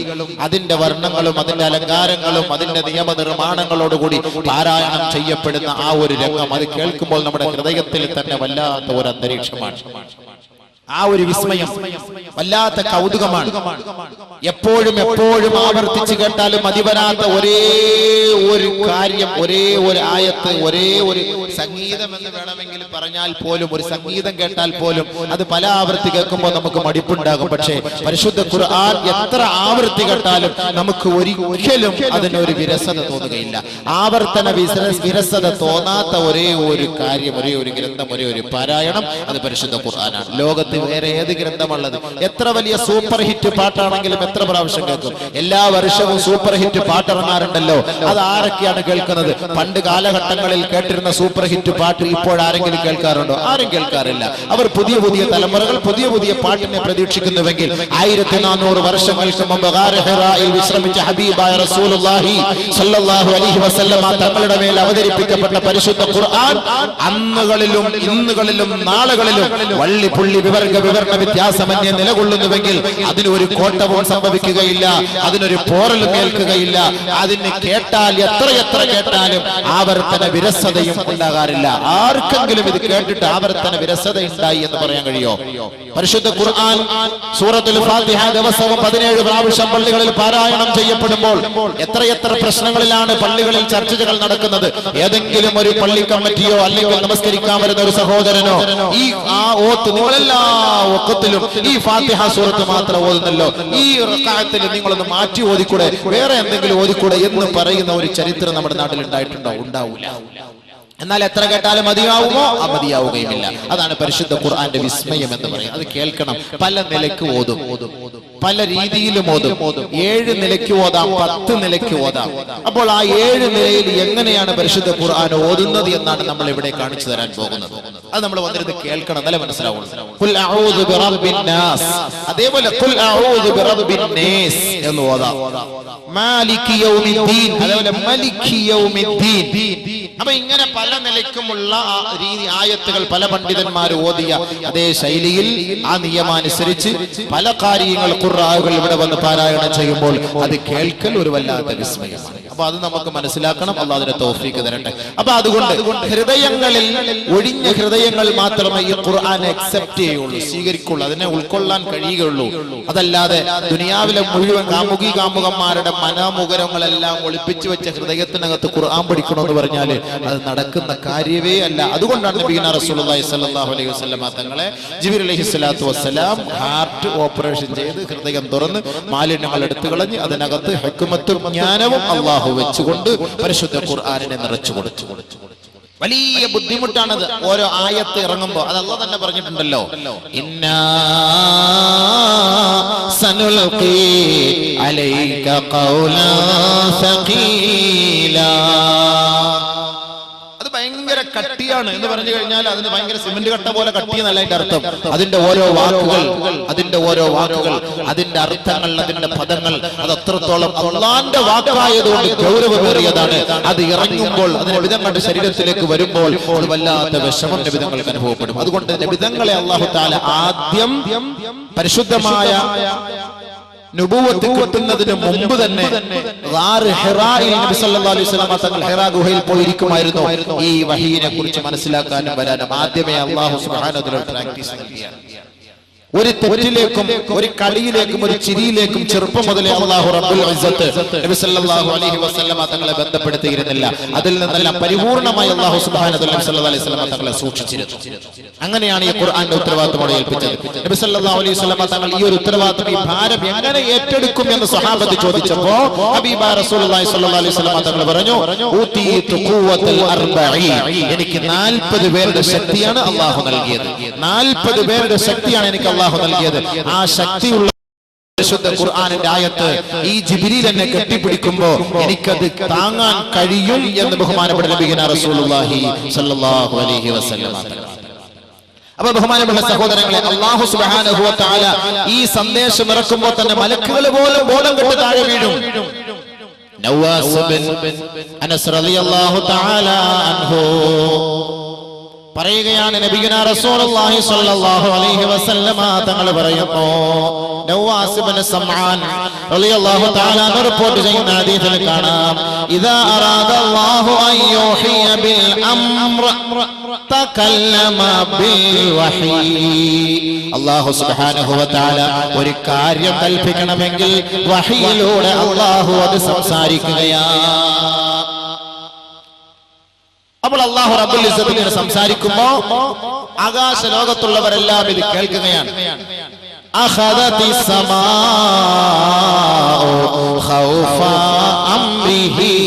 Speaker 1: അതിന്റെ വർണ്ണങ്ങളും അതിന്റെ അലങ്കാരങ്ങളും അതിന്റെ നിയമനിർമ്മാണങ്ങളോടുകൂടി പാരായണം ചെയ്യപ്പെടുന്ന ആ ഒരു രംഗം അത് കേൾക്കുമ്പോൾ നമ്മുടെ ഹൃദയത്തിൽ തന്നെ വല്ലാത്ത ഒരു അന്തരീക്ഷമാണ്. ആ ഒരു വിസ്മയം വല്ലാത്ത കൗതുകമാണ്. എപ്പോഴും ആവർത്തിച്ച് കേട്ടാലും മതിവരാത്ത ഒരേ ഒരു കാര്യം, ഒരേ ഒരു ആയത്ത്, ഒരേ ഒരു സംഗീതം എന്ന് വേണമെങ്കിൽ പറഞ്ഞാൽ പോലും, ഒരു സംഗീതം കേട്ടാൽ പോലും അത് പല ആവർത്തി കേൾക്കുമ്പോൾ നമുക്ക് മടിപ്പുണ്ടാകും. പക്ഷേ പരിശുദ്ധ ഖുർആൻ എത്ര ആവർത്തി കേട്ടാലും നമുക്ക് ഒരിക്കലും അതിനൊരു വിരസത തോന്നുകയില്ല. ആവർത്തന വിരസത തോന്നാത്ത ഒരേ ഒരു കാര്യം, ഒരേ ഒരു ഗ്രന്ഥം, ഒരേ ഒരു പാരായണം അത് പരിശുദ്ധ ഖുർആനാണ്. ലോകത്ത് വേറെ ഏത് ഗ്രന്ഥമുള്ളത്? എത്ര വലിയ സൂപ്പർ ഹിറ്റ് പാട്ടാണെങ്കിലും എത്ര പ്രാവശ്യം കേൾക്കും? എല്ലാ വർഷവും സൂപ്പർ ഹിറ്റ് പാട്ടിറങ്ങാറുണ്ടല്ലോ. അത് ആരൊക്കെയാണ് കേൾക്കുന്നത്? പണ്ട് കാലഘട്ടങ്ങളിൽ കേട്ടിരുന്ന സൂപ്പർ ഹിറ്റ് പാട്ട് ഇപ്പോഴാരെങ്കിലും കേൾക്കാറുണ്ടോ? ആരും കേൾക്കാറില്ല. അവർ പുതിയ പുതിയ തലമുറകൾ പുതിയ പുതിയ പാട്ടിനെ പ്രതീക്ഷിക്കുന്നുവെങ്കിൽ 1400 വർഷങ്ങൾക്ക് മുമ്പ് ഗാർ ഹിറായിൽ വിശ്രമിച്ച ഹബീബായ റസൂലുള്ളാഹി സ്വല്ലല്ലാഹു അലൈഹി വസല്ലമ തങ്ങളുടെ മേൽ അവതരിപ്പിക്കപ്പെട്ട പരിശുദ്ധ ഖുർആൻ അന്നുകളിലും ഇന്നുകളിലും നാളുകളിലും വള്ളി പുള്ളി വിവരണ വ്യത്യാസമന്യേ നിലകൊള്ളുന്നുവെങ്കിൽ അതിനൊരു കോട്ടവും സംഭവിക്കുകയില്ല, അതിനൊരു പോറലും കേൾക്കുകയില്ല. അതിന് കേട്ടാൽ എത്രയെത്ര കേട്ടാലും ആവർത്തന വിരസതയും ഉണ്ടാകാറില്ല. ആർക്കെങ്കിലും ഇത് കേട്ടിട്ട് ആവർത്തന വിരസത ഉണ്ടായി എന്ന് പറയാൻ കഴിയോ? പരിശുദ്ധ ഖുർആൻ സൂറത്തുൽ ഫാത്തിഹ ദിവസവും 17 പ്രാവശ്യം പള്ളികളിൽ പാരായണം ചെയ്യപ്പെടുമ്പോൾ എത്രയെത്ര പ്രശ്നങ്ങളിലാണ് പള്ളികളിൽ ചർച്ചകൾ നടക്കുന്നത്. ഏതെങ്കിലും ഒരു പള്ളി കമ്മിറ്റിയോ അല്ലെങ്കിൽ നമസ്കരിക്കാൻ വരുന്ന ഒരു സഹോദരനോ നിങ്ങളെല്ലാ ഒക്കത്തിലും ഈ ഫാത്തിഹ സൂറത്ത് മാത്രം ഓതുന്നല്ലോ, ഈ റക്അത്തിൽ നിങ്ങളൊന്ന് മാറ്റി ഓതിക്കൂടെ, വേറെ എന്തെങ്കിലും ഓതിക്കൂടെ എന്ന് പറയുന്ന ഒരു ചരിത്രം നമ്മുടെ നാട്ടിൽ ഉണ്ടായിട്ടുണ്ടോ? ഉണ്ടാവൂല. എന്നാൽ എത്ര കേട്ടാലും മതിയാവുമോ? മതിയാവുകയുമില്ല. അതാണ് പരിശുദ്ധ ഖുർആന്റെ വിസ്മയം എന്ന് പറയുന്നത്. അത് കേൾക്കണം. പല നിലയ്ക്ക് ഓതും, പല രീതിയിലും ഓതും. 7 നിലയ്ക്ക് ഓതാം, 10 നിലയ്ക്ക് ഓതാം. അപ്പോൾ ആ 7 നിലയിൽ എങ്ങനെയാണ് പരിശുദ്ധ ഖുർആൻ ഓതുന്നത് എന്നാണ് നമ്മൾ ഇവിടെ കാണിച്ചു തരാൻ പോകുന്നത്. അത് നമ്മൾ വന്നിരുന്ന് കേൾക്കണം, നല്ല മനസ്സിലാവുള്ളൂ. ഖുൽ അഊദു ബിറബ്ബിൻ നാസ്, അതേപോലെ ഖുൽ അഊദു ബിറബ്ബിൻ നാസ് എന്ന് ഓതാം. മാലികി യൗമിദ്ദീൻ, അതേപോലെ മലികി യൗമിദ്ദീൻ. അപ്പൊ ഇങ്ങനെ പല നിലയ്ക്കുമുള്ള രീതി ആയത്തുകൾ പല പണ്ഡിതന്മാർ ഓതിയ അതേ ശൈലിയിൽ ആ നിയമമനുസരിച്ച് പല കാര്യങ്ങൾ ഖുർആനുകൾ ഇവിടെ വന്ന് പാരായണം ചെയ്യുമ്പോൾ അത് കേൾക്കൽ ഒരു വല്ലാത്ത വിസ്മയമാണ്. അപ്പൊ അത് നമുക്ക് മനസ്സിലാക്കണം. അല്ലാഹു അതിനെ തൗഫീഖ് തരട്ടെ. അപ്പൊ അതുകൊണ്ട് ഹൃദയങ്ങളിൽ ഒഴിഞ്ഞ ഹൃദയങ്ങൾ മാത്രമേ ഈ ഖുർആൻ അക്സെപ്റ്റ് ചെയ്യുള്ളൂ, സ്വീകരിക്കുള്ളൂ, അതിനെ ഉൾക്കൊള്ളാൻ കഴിയുകയുള്ളൂ. അതല്ലാതെ ദുനിയാവിലെ മുഴുവൻ കാമുകന്മാരുടെ മനോമുഖരങ്ങളെല്ലാം ഒളിപ്പിച്ചു വെച്ച ഹൃദയത്തിനകത്ത് ഖുർആൻ പഠിക്കണമെന്ന് പറഞ്ഞാൽ അത് നടക്കുന്ന കാര്യമേ അല്ല. അതുകൊണ്ടാണ് നബിയുനാ റസൂലുള്ളാഹി സ്വല്ലല്ലാഹു അലൈഹി വസല്ലമ തങ്ങളെ ജിബ്രീൽ അലൈഹിസ്സലാത്തു വസ്സലാം ഹാർട്ട് ഓപ്പറേഷൻ ചെയ്ത് ഹൃദയം തുറന്ന് മാലിന്യങ്ങൾ എടുത്തു കളഞ്ഞ് അതിനകത്ത് ഹിക്മത്തും ജ്ഞാനവും അല്ലാഹു വെച്ചുകൊണ്ട് പരിശുദ്ധ ഖുർആനിനെ നിറച്ചു കൊടുത്തു. വലിയ ബുദ്ധിമുട്ടാണത്. ഓരോ ആയത്ത് ഇറങ്ങുമ്പോൾ അത് അല്ലാഹു തന്നെ പറഞ്ഞിട്ടുണ്ടല്ലോ, ഇന്നാ സനുൽഖി അലൈക ഖൗലൻ സഖീലാ. ഭയങ്കര കട്ടിയാണ് എന്ന് പറഞ്ഞു കഴിഞ്ഞാൽ അതിന് ഭയങ്കര സിമന്റ് കട്ട പോലെ കട്ടി എന്നല്ല അതിന്റെ അർത്ഥം. അതിന്റെ ഓരോ വാക്കുകൾ അതിന്റെ അർത്ഥങ്ങൾ, അതിന്റെ പദങ്ങൾ അത് അത്രത്തോളം അല്ലാഹുവിന്റെ വാക്കായതുകൊണ്ട് ഗൗരവമേറിയതാണ്. അത് ഇറങ്ങുമ്പോൾ അതിന്റെ വിധങ്ങളുടെ ശരീരത്തിലേക്ക് വരുമ്പോൾ അത് വല്ലാത്ത വിഷമം നബിതങ്ങൾക്ക് അനുഭവപ്പെടും. അതുകൊണ്ട് നബിതങ്ങളെ അല്ലാഹു തആല ആദ്യം പരിശുദ്ധമായ നുബുവത്ത് കിട്ടുന്നതിന് മുമ്പ് തന്നെ ഗാർ ഹിറായിൽ നബി സല്ലല്ലാഹു അലൈഹി വസല്ലം തങ്ങൾ ഹിറാ ഗുഹയിൽ പോയിരിക്കുമായിരുന്നു. ഈ വഹീനെ കുറിച്ച് മനസ്സിലാക്കാനും വരാനും ആദ്യമേ അല്ലാഹു സുബ്ഹാനഹു വ തആല പ്രാക്ടീസ് നൽകിയാണ്. ഒരു തെറ്റിലേക്കും ഒരു കളിയിലേക്കും ഒരു ചിരിയിലേക്കും ചെറുപ്പം മുതലേ അല്ലാഹു റബ്ബുൽ ഇസ്സത്ത് നബി സല്ലല്ലാഹു അലൈഹി വസല്ലം തങ്ങളെ ബന്ധപ്പെടുത്തിയിരുന്നില്ല. അതിൽ നിന്നെല്ലാം പരിപൂർണമായി അല്ലാഹു സുബ്ഹാനഹു വ തആല നബി സല്ലല്ലാഹു അലൈഹി വസല്ലം തങ്ങളെ സൂക്ഷിച്ചിരുന്നു. അങ്ങനെയാണ് ഈ ഖുർആന്റെ ഉത്തരവാദിത്തം ഏൽപ്പിച്ചത്. നബി സല്ലല്ലാഹു അലൈഹി വസല്ലം തങ്ങൾ ഈ ഒരു ഉത്തരവാദിത്തം, ഈ ഭാരം എങ്ങനെ ഏറ്റെടുക്കും എന്ന് സ്വഹാബത്ത് ചോദിച്ചപ്പോൾ ഹബീബായ റസൂലുള്ളാഹി സ്വല്ലല്ലാഹു അലൈഹി വസല്ലം തങ്ങൾ പറഞ്ഞു, ഊതീതു ഖുവ്വത്തുൽ അർബഈൻ, എനിക്ക് 40 പേരുടെ ശക്തിയാണ് അല്ലാഹു നൽകിയത്. 40 പേരുടെ ശക്തിയാണ് എനിക്ക് അല്ലാഹു നൽകിയത്. ആ ശക്തിയുള്ള പരിശുദ്ധ ഖുർആനിന്റെ ആയത്ത് ഈ ജിബ്രീൽ എന്നെ കെട്ടിപ്പിടിക്കുമ്പോ എനിക്കത് താങ്ങാൻ കഴിയും എന്ന് ബഹുമാനപ്പെട്ട നബിയുനാ റസൂലുള്ളാഹി സ്വല്ലല്ലാഹു അലൈഹി വസല്ലം. അപ്പൊ ബഹുമാനപ്പെട്ട സഹോദരങ്ങളെ, അല്ലാഹു സുബ്ഹാനഹു വ തആല ഈ സന്ദേശം ഇറക്കുമ്പോൾ തന്നെ മലക്കുകൾ പോലും ബോധം കെട്ട് താഴെ വീഴും. നവാസ് ബിൻ അനസ് റളിയല്ലാഹു തആല അൻഹു പറയുകയാണ്, നബിയുനാ റസൂലുള്ളാഹി സ്വല്ലല്ലാഹു അലൈഹി വസല്ലമ തങ്ങൾ പറയുന്നു, നവാസ് ഇബ്നു സമആൻ റളിയല്ലാഹു തആല റിപ്പോർട്ട് ചെയ്യുന്ന ഹദീസിൽ കാണാം, ഇദാ അറാദല്ലാഹു അൻ യൂഹിയ ബിൽ അംർ തകല്ലമ ബിൽ വഹീ. അല്ലാഹു സുബ്ഹാനഹു വ തആല ഒരു കാര്യം കൽപ്പിക്കണമെങ്കിൽ വഹീയിലൂടെ അല്ലാഹു അത് സംസാരിക്കുകയാണ്. അപ്പോൾ അല്ലാഹു റബ്ബുൽ ഇസ്സത്ത് ഇങ്ങനെ സംസാരിക്കുമ്പോ ആകാശ ലോകത്തുള്ളവരെല്ലാം ഇത് കേൾക്കുകയാണ്. അഖദതിസ് സമാഉ ഖൗഫ അംരിഹി.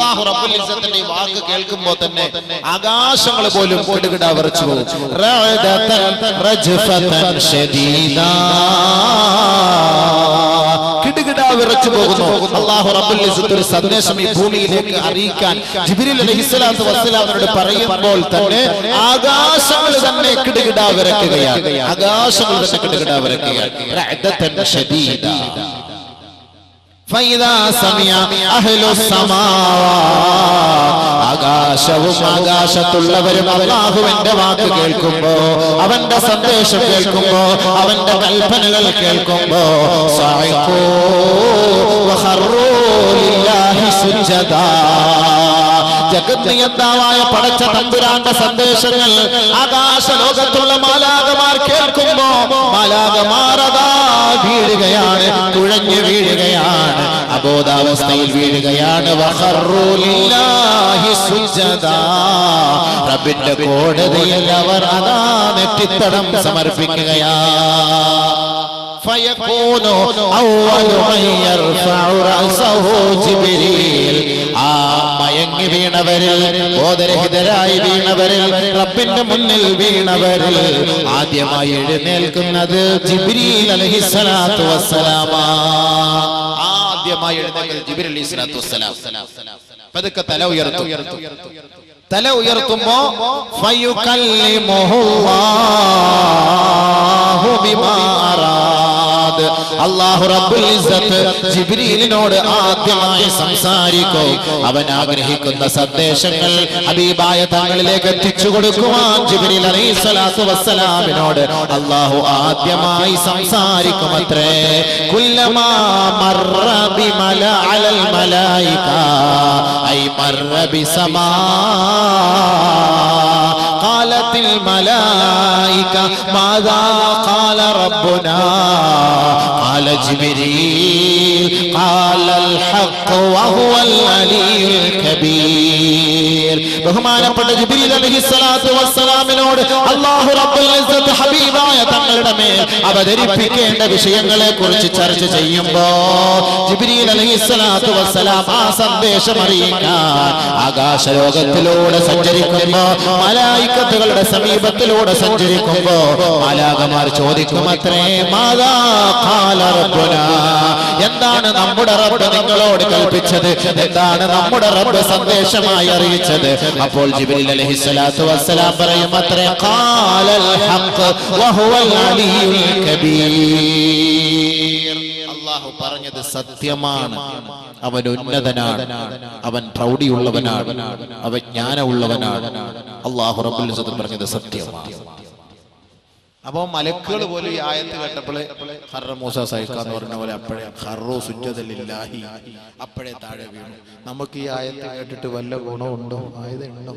Speaker 1: അല്ലാഹു റബ്ബുൽ ഇസ്സത്തിന്റെ ഈ വാക്ക് കേൾക്കുമ്പോൾ തന്നെ ആകാശങ്ങൾ പോലും കിടുകിടാ വിറച്ചു പോകും. കിടുകിടാ വിറച്ചു പോകുന്നു. അല്ലാഹു റബ്ബുൽ ഇസ്സത്ത് ഒരു സന്ദേശം ഈ ഭൂമിയിലേക്ക് അറിയിക്കാൻ ജിബ്രീൽ അലൈഹിസ്സലാത്തു വസ്സലാമിനോട് പറയുമ്പോൾ തന്നെ ആകാശങ്ങൾ തന്നെ കിടുകിടാ വിറക്കുകയാണ്. ആകാശങ്ങൾ തന്നെ കിടുകിടാ വിറക്കുകയാണ്. റഅദതൻ ശദീദ ഫൈദാ സമിഅ അഹ്ലുസ് സമാവാത് ആകാശവും ആകാശത്തുള്ളവരും അല്ലാഹുവിന്റെ വാക്ക് കേൾക്കുമ്പോ, അവന്റെ സന്ദേശം കേൾക്കുമ്പോ, അവന്റെ കൽപ്പനകൾ കേൾക്കുമ്പോ സഅഖൂ വഖറൂ ലില്ലാഹി സുജ്ജദാ ജഗന്നിയന്താവായ പടച്ച തമ്പുരാന്റെ സന്ദേശങ്ങൾ ആകാശ ലോകത്തുള്ള മാലാഖമാർ കേൾക്കുമ്പോ മാലാഖമാർ അതാ വീഴുകയാണ്, തുഴഞ്ഞു വീഴുകയാണ്, അബോധാവസ്ഥയിൽ വീഴുകയാണ്. വഖറൂ ലില്ലാഹി സുജ്ജദാ റബ്ബിന്റെ കോടതിയിൽ അവർ അതാ നെറ്റിത്തടം സമർപ്പിക്കുകയാണ്. ഫയകൂനു അവ്വലു മൻ യർഫഉ റഅസഹു ജിബ്രീൽ ആ മയങ്ങി വീണവരിൽ, ബോധരഹിതരായി വീണവരിൽ, റബ്ബിന്റെ മുന്നിൽ വീണവരിൽ ആദ്യമായി എഴുന്നേൽക്കുന്നത് ജിബ്രീൽ അലൈഹിസ്സലാത്തു വസ്സലാം. ആദ്യമായി എഴുന്നേൽക്കുന്നത് ജിബ്രീൽ അലൈഹിസ്സലാത്തു വസ്സലാം. പതുക്കെ തല ഉയർത്തും. തല ഉയർത്തുമ്പോ ഫയുകല്ലിമുഹുല്ലാഹു ബിമാ അറാദ് അല്ലാഹു റബ്ബുൽ ഇസ്സത്ത് ജിബ്രീലിനോട് ആദ്യമായി സംസാരിക്കും. അവൻ ആഗ്രഹിക്കുന്ന സന്ദേശങ്ങൾ ഹബീബായ തങ്ങളിലേക്ക് എത്തിച്ചു കൊടുക്കുവാൻ ജിബ്രീൽ അലൈഹിസ്സലാത്തു വസ്സലാമിനോട് അല്ലാഹു ആദ്യമായി സംസാരിക്കുമത്രേ. കുല്ലമാ മർറ ബിമല അലൽ മലായിക ഐ മർറ ബിസമാ قالت الملائكة ماذا قال ربنا قال جبريل قال الحق وهو العلي الكبير. ബഹുമാനപ്പെട്ട ജിബ്രീൽ അലൈഹിസ്സലാത്തു വസ്സലാമിനോട് അല്ലാഹു റബ്ബുൽ ഇസ്സത്ത് ഹബീബായ തങ്ങളുടെ മേൽ അവതരിപ്പിക്കേണ്ട വിഷയങ്ങളെ കുറിച്ച് ചർച്ച ചെയ്യുമ്പോൾ ജിബ്രീൽ അലൈഹിസ്സലാത്തു വസ്സലാം ആ സന്ദേശം അറിയിക്കാൻ ആകാശലോകത്തിലൂടെ സഞ്ചരിക്കുമ്പോ, മലായികത്തുകളുടെ സമീപത്തിലൂടെ സഞ്ചരിക്കുമ്പോ മാലാഖമാർ ചോദിക്കുമത്രേ മാദാ ഖാല റബ്ബുനാ എന്താണ് നമ്മുടെ റബ്ബ് നിങ്ങളോട് കൽപ്പിച്ചത്, എന്താണ് നമ്മുടെ റബ്ബ് സന്ദേശമായി അറിയിച്ചത്. അപ്പോൾ ജിബ്രീൽ അലൈഹിസ്സലാത്തു വസ്സലാം പറയുമത്രേ ഖാലൽ ഹഖ് വഹുവൽ അലിയുൽ കബീർ. അല്ലാഹു പറഞ്ഞത് സത്യമാണ്, അവൻ ഉന്നതനാണ്, അവൻ പ്രൗഢിയുള്ളവനാണ്, അവൻ ജ്ഞാനമുള്ളവനാണ്. അല്ലാഹു റബ്ബുൽ ഇസ്സത്ത് പറഞ്ഞത് സത്യമാണ്. അപ്പൊ മലക്കുകൾ പോലും ഈ ആയത്ത് കേട്ടപ്പോൾ ഖർറ മൂസ സൈഖാന്ന് പറഞ്ഞ പോലെ അപ്പോഴേ ഖർറു സുജ്ജദലില്ലാഹി അപ്പോഴേ താഴെ വീണു. നമുക്ക് ഈ ആയത്ത് കേട്ടിട്ട് വല്ല ഗുണമുണ്ടോ? ആയതുണ്ടോ?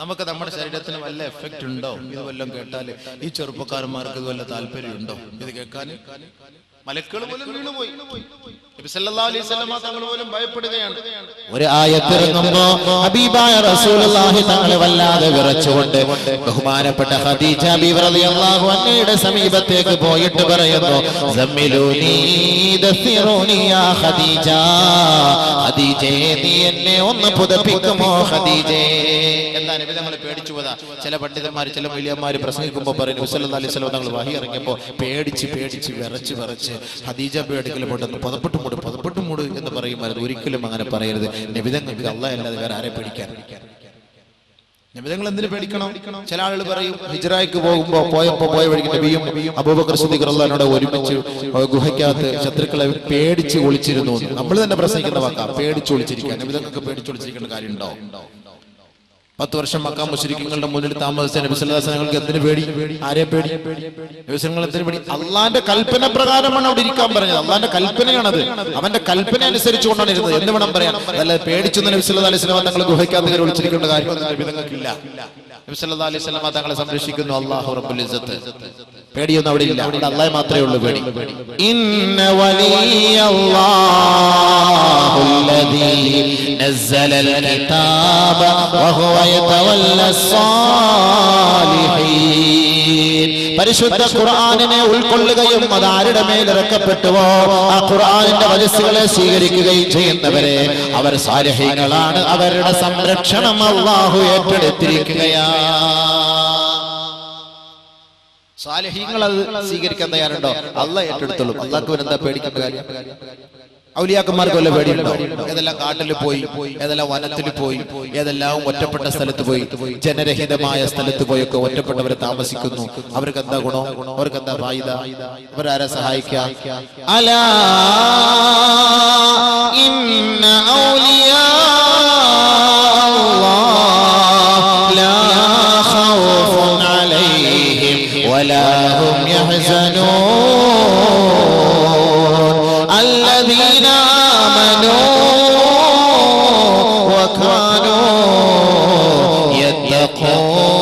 Speaker 1: നമുക്ക് നമ്മുടെ ശരീരത്തിന് വല്ല എഫക്റ്റ് ഉണ്ടോ? ഇത് വല്ലതും കേട്ടാൽ ഈ ചെറുപ്പക്കാരന്മാർക്ക് ഇത് വല്ല താല്പര്യമുണ്ടോ ഇത് കേൾക്കാൻ? മലക്കുകൾ പോലും വീണുപോയി. നബി സല്ലല്ലാഹു അലൈഹി വസല്ലം തങ്ങൾ പോലും ഭയപ്പെടുകയാണ്. ഒരു ആയത്ത് ഇറങ്ങുമ്പോൾ ഹബീബായ റസൂലുള്ളാഹി തങ്ങളെ വല്ലാതെ വിറച്ചുകൊണ്ട് ബഹുമാനപ്പെട്ട ഖദീജ ബീവി റളിയല്ലാഹു അൻഹയുടെ സമീപത്തേക്ക് പോയിട്ട് പറയുന്നു സമ്മിലൂനി ദസിറൂനി യാ ഖദീജ, ഖദീജേ നീ എന്നെ ഒന്ന് പുതപ്പിക്കുമോ ഖദീജേ. എന്താ നബി തങ്ങൾ പേടിച്ചു പോയതാ. ചില പണ്ഡിതന്മാർ, ചില വലിയന്മാർ പ്രസംഗിക്കുമ്പോൾ പറയും നബി സല്ലല്ലാഹു അലൈഹി വസല്ലം തങ്ങൾ വഹി ഇറങ്ങിയപ്പോൾ പേടിച്ച് വിറച്ച് ഖദീജ പേടിക്കൽ പെട്ടെന്ന് പുതപ്പെട്ടു മൂട് എന്ന് പറയുമായിരുന്നു. ഒരിക്കലും അങ്ങനെ പറയരുത്. നബി തങ്ങൾക്ക് അല്ലാഹ് അല്ലാതെ വേറെ ആരെ പേടിക്കാൻ? നബി തങ്ങൾ എന്തിനു പേടിക്കണം? ചില ആളുകൾ പറയും ഹിജ്റയ്ക്ക് പോയ വഴിക്ക് നബിയും അബൂബക്കർ സിദ്ദീഖ് റളിയല്ലാഹു അൻഹു ഒരുമിച്ച് ഗുഹയ്ക്കകത്ത് ശത്രുക്കളെ പേടിച്ച് ഒളിച്ചിരുന്നു. നമ്മൾ തന്നെ പ്രസംഗിക്കുന്ന വാക്കാ പേടിച്ച് ഒളിച്ചിരിക്കാൻ. നബി തങ്ങൾക്ക് പേടിച്ച് ഒളിച്ചിരിക്കേണ്ട കാര്യമുണ്ടോ? 10 വർഷം മക്ക മുശ്രിക്കുകളുടെ മുന്നിൽ താമസിച്ച നബി സല്ലല്ലാഹു അലൈഹി വസല്ലം എന്തിനു പേടി? ആരെ പേടി? നബി സല്ലല്ലാഹു എന്തിനു പേടി? അള്ളാന്റെ കൽപ്പന പ്രകാരമാണ് അവിടെ ഇരിക്കാൻ പറഞ്ഞത്. അള്ളാന്റെ കൽപ്പനയാണത്. അവന്റെ കൽപ്പന അനുസരിച്ചുകൊണ്ടാണ് ഇരുന്നത് എന്ന് വേണം പറയാൻ. അതല്ല പേടിച്ചൊന്നും നബി സല്ലല്ലാഹു അലൈഹി വസല്ലം തങ്ങൾ ഗുഹയ്ക്കകത്ത് കയറി ഒളിച്ചിരിക്കേണ്ട കാര്യം നബി തങ്ങൾക്കില്ല. നബി സല്ലല്ലാഹു അലൈഹി വസല്ലം തങ്ങളെ സംരക്ഷിക്കുന്നു അല്ലാഹു റബ്ബുൽ ഇസ്സത്ത്. പേടിയൊന്നും അവിടെ ഇല്ല. അവിടെ അല്ലാഹ് മാത്രമേ ഉള്ളൂ പേടി. ഇന്ന വലിയല്ലാഹുല്ലദീ നസ്സലൽ കിതാബ വഹുവ യതവല്ല സ്സാലിഹീൻ. പരിശുദ്ധ ഖുർആനിനെ ഉൾക്കൊള്ളുകയും അത് ആരുടെ മേൽ ഇറക്കപ്പെട്ടുവോ ആ ഖുർആനിന്റെ വചസ്സുകളെ സ്വീകരിക്കുകയും ചെയ്യുന്നവരെ അവർ സാലിഹീങ്ങളാണ്. അവരുടെ സംരക്ഷണം അല്ലാഹു ഏറ്റെടുത്തിരിക്കുകയാണ്. സാലിഹീങ്ങൾ അത് സ്വീകരിക്കാൻ തയ്യാറുണ്ടോ? അല്ലാഹ് ഏറ്റെടുത്തോളും. അല്ലാഹുവിന് എന്താ പേടിക്കേണ്ട കാര്യം? ഔലിയാക്കന്മാർക്ക് വല്ല പേടിയുണ്ടോ? ഏതെല്ലാം കാട്ടിൽ പോയി, ഏതെല്ലാം വനത്തിൽ പോയി, ഏതെല്ലാം ഒറ്റപ്പെട്ട സ്ഥലത്ത് പോയി, ജനരഹിതമായ സ്ഥലത്ത് പോയൊക്കെ ഒറ്റപ്പെട്ടവരെ താമസിക്കുന്നു. അവർക്ക് എന്താ ഗുണം? അവർക്ക് എന്താ ഫായിദ? അവരാരെ സഹായിക്കാം? അലാ ഇന്ന ഔലിയാ അല്ലാഹ് ലാ ഖൗഫുൻ അലൈഹിം വലാ ഹും യഹ്സനൂൻ الذين آمنوا وكانوا يتقون.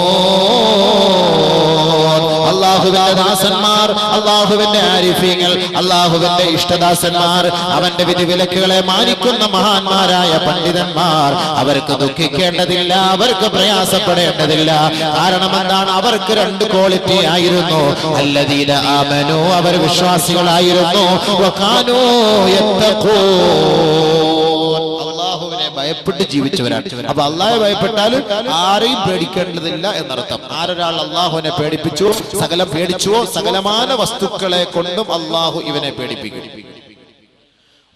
Speaker 1: അല്ലാഹുവിന്റെ ദാസന്മാർ, അല്ലാഹുവിന്റെ ആരിഫീങ്ങൾ, അല്ലാഹുവിന്റെ ഇഷ്ടദാസന്മാർ, അവന്റെ വിധിവിലക്കുകളെ മാനിക്കുന്ന മഹാന്മാരായ പണ്ഡിതന്മാർ, അവർക്ക് ദുഃഖിക്കേണ്ടതില്ല, അവർക്ക് പ്രയാസപ്പെടേണ്ടതില്ല. കാരണം എന്താണ്? അവർക്ക് രണ്ട് ക്വാളിറ്റി ആയിരുന്നു. അല്ലദീന ആമനു, അവർ വിശ്വാസികളായിരുന്നു. വകാനൂ യത്തഖൂൻ, അല്ലാഹുവിനെ ഭയപ്പെട്ട് ജീവിച്ചവരാണ്. അപ്പൊ അല്ലാഹുവെ ഭയപ്പെട്ടാൽ ആരെയും പേടിക്കേണ്ടതില്ല എന്നർത്ഥം. ആരൊരാൾ അല്ലാഹുവിനെ പേടിപ്പിച്ചു, സകലം പേടിച്ചുവോ, സകലമാന വസ്തുക്കളെ കൊണ്ടും അല്ലാഹു ഇവനെ പേടിപ്പിക്കും.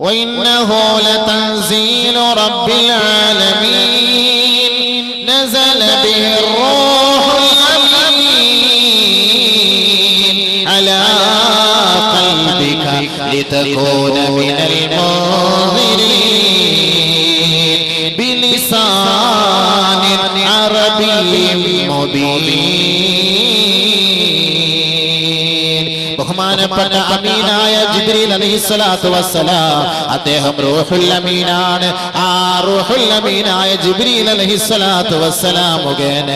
Speaker 1: وإنه لتنزيل رب العالمين نزل به الروح الأمين على قلبك لتكون من المنذرين بلسان عربي مبين. ബഹുമാനപ്പെട്ട അമീനായ ജിബ്രീൽ അലൈഹിസ്സലാത്തു വസ്സലാം അദ്ദേഹം റൂഹുൽ അമീനാണ്. ആ റൂഹുൽ അമീനായ ജിബ്രീൽ അലൈഹിസ്സലാത്തു വസ്സലാം മുഖേന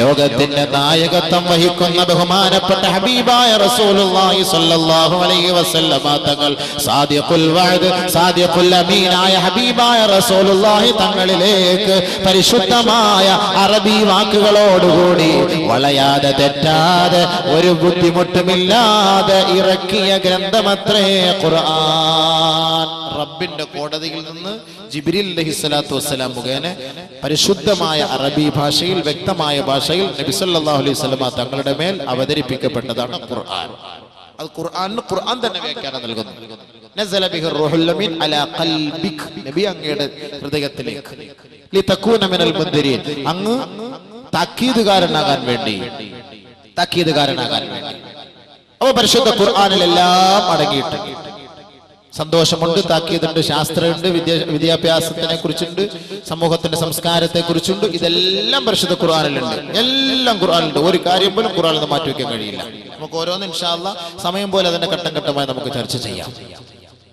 Speaker 1: ലോകത്തിന്റെ നായകത്വം വഹിക്കുന്ന ബഹുമാനപ്പെട്ട ഹബീബായ റസൂലുള്ളാഹി സ്വല്ലല്ലാഹു അലൈഹി വസല്ലമ തങ്ങൾ സാദിഖുൽ വഅദ്, സാദിഖുൽ അമീനായ ഹബീബായ റസൂലുള്ളാഹി തങ്ങളിലേക്ക് പരിശുദ്ധമായ അറബി വാക്കുകളോടുകൂടി വളയാതെ തെറ്റാതെ ഒരു ബുദ്ധിമുട്ടുമില്ലാതെ ഇറക്കിയ ഗ്രന്ഥമത്രേ ഖുർആൻ. റബ്ബിന്റെ കോടതിയിൽ നിന്ന് ജിബ്രീൽ അലൈഹിസ്സലാത്തു വസ്സലാം മുഖേന പരിശുദ്ധമായ അറബി ഭാഷയിൽ, വ്യക്തമായ ഭാഷയിൽ നബി സല്ലല്ലാഹു അലൈഹി വസല്ലമ തങ്ങളുടെ മേൽ അവതരിപ്പിക്കപ്പെട്ടതാണ് ഖുർആൻ. അത് ഖുർആനിന് ഖുർആൻ തന്നെ വ്യാഖ്യാനം നൽകുന്നു. നസല ബിഹി റൂഹുൽ അമീൻ അലാ ഖൽബിക്, നബി അങ്ങയുടെ ഹൃദയത്തിലേക്ക്, ലിതകൂന മിനൽ മുൻദിരീൻ, അങ്ങ് താക്കീതുകാരനാകാൻ വേണ്ടി. അപ്പൊ പരിശുദ്ധ ഖുർആനിലെല്ലാം അടങ്ങിയിട്ട് സന്തോഷമുണ്ട്, താക്കീതുണ്ട്, ശാസ്ത്രമുണ്ട്, വിദ്യാഭ്യാസത്തിനെ കുറിച്ചുണ്ട്, സമൂഹത്തിന്റെ സംസ്കാരത്തെ കുറിച്ചുണ്ട്. ഇതെല്ലാം പരിശുദ്ധ ഖുർആനിലുണ്ട്. എല്ലാം ഖുർആനിലുണ്ട്. ഒരു കാര്യം പോലും ഖുർആനിൽ നിന്ന് മാറ്റി വയ്ക്കാൻ കഴിയില്ല. നമുക്ക് ഓരോന്ന് ഇൻഷാ അല്ലാഹ് സമയം പോലെ അതിന്റെ ഘട്ടം ഘട്ടമായി നമുക്ക് ചർച്ച ചെയ്യാം.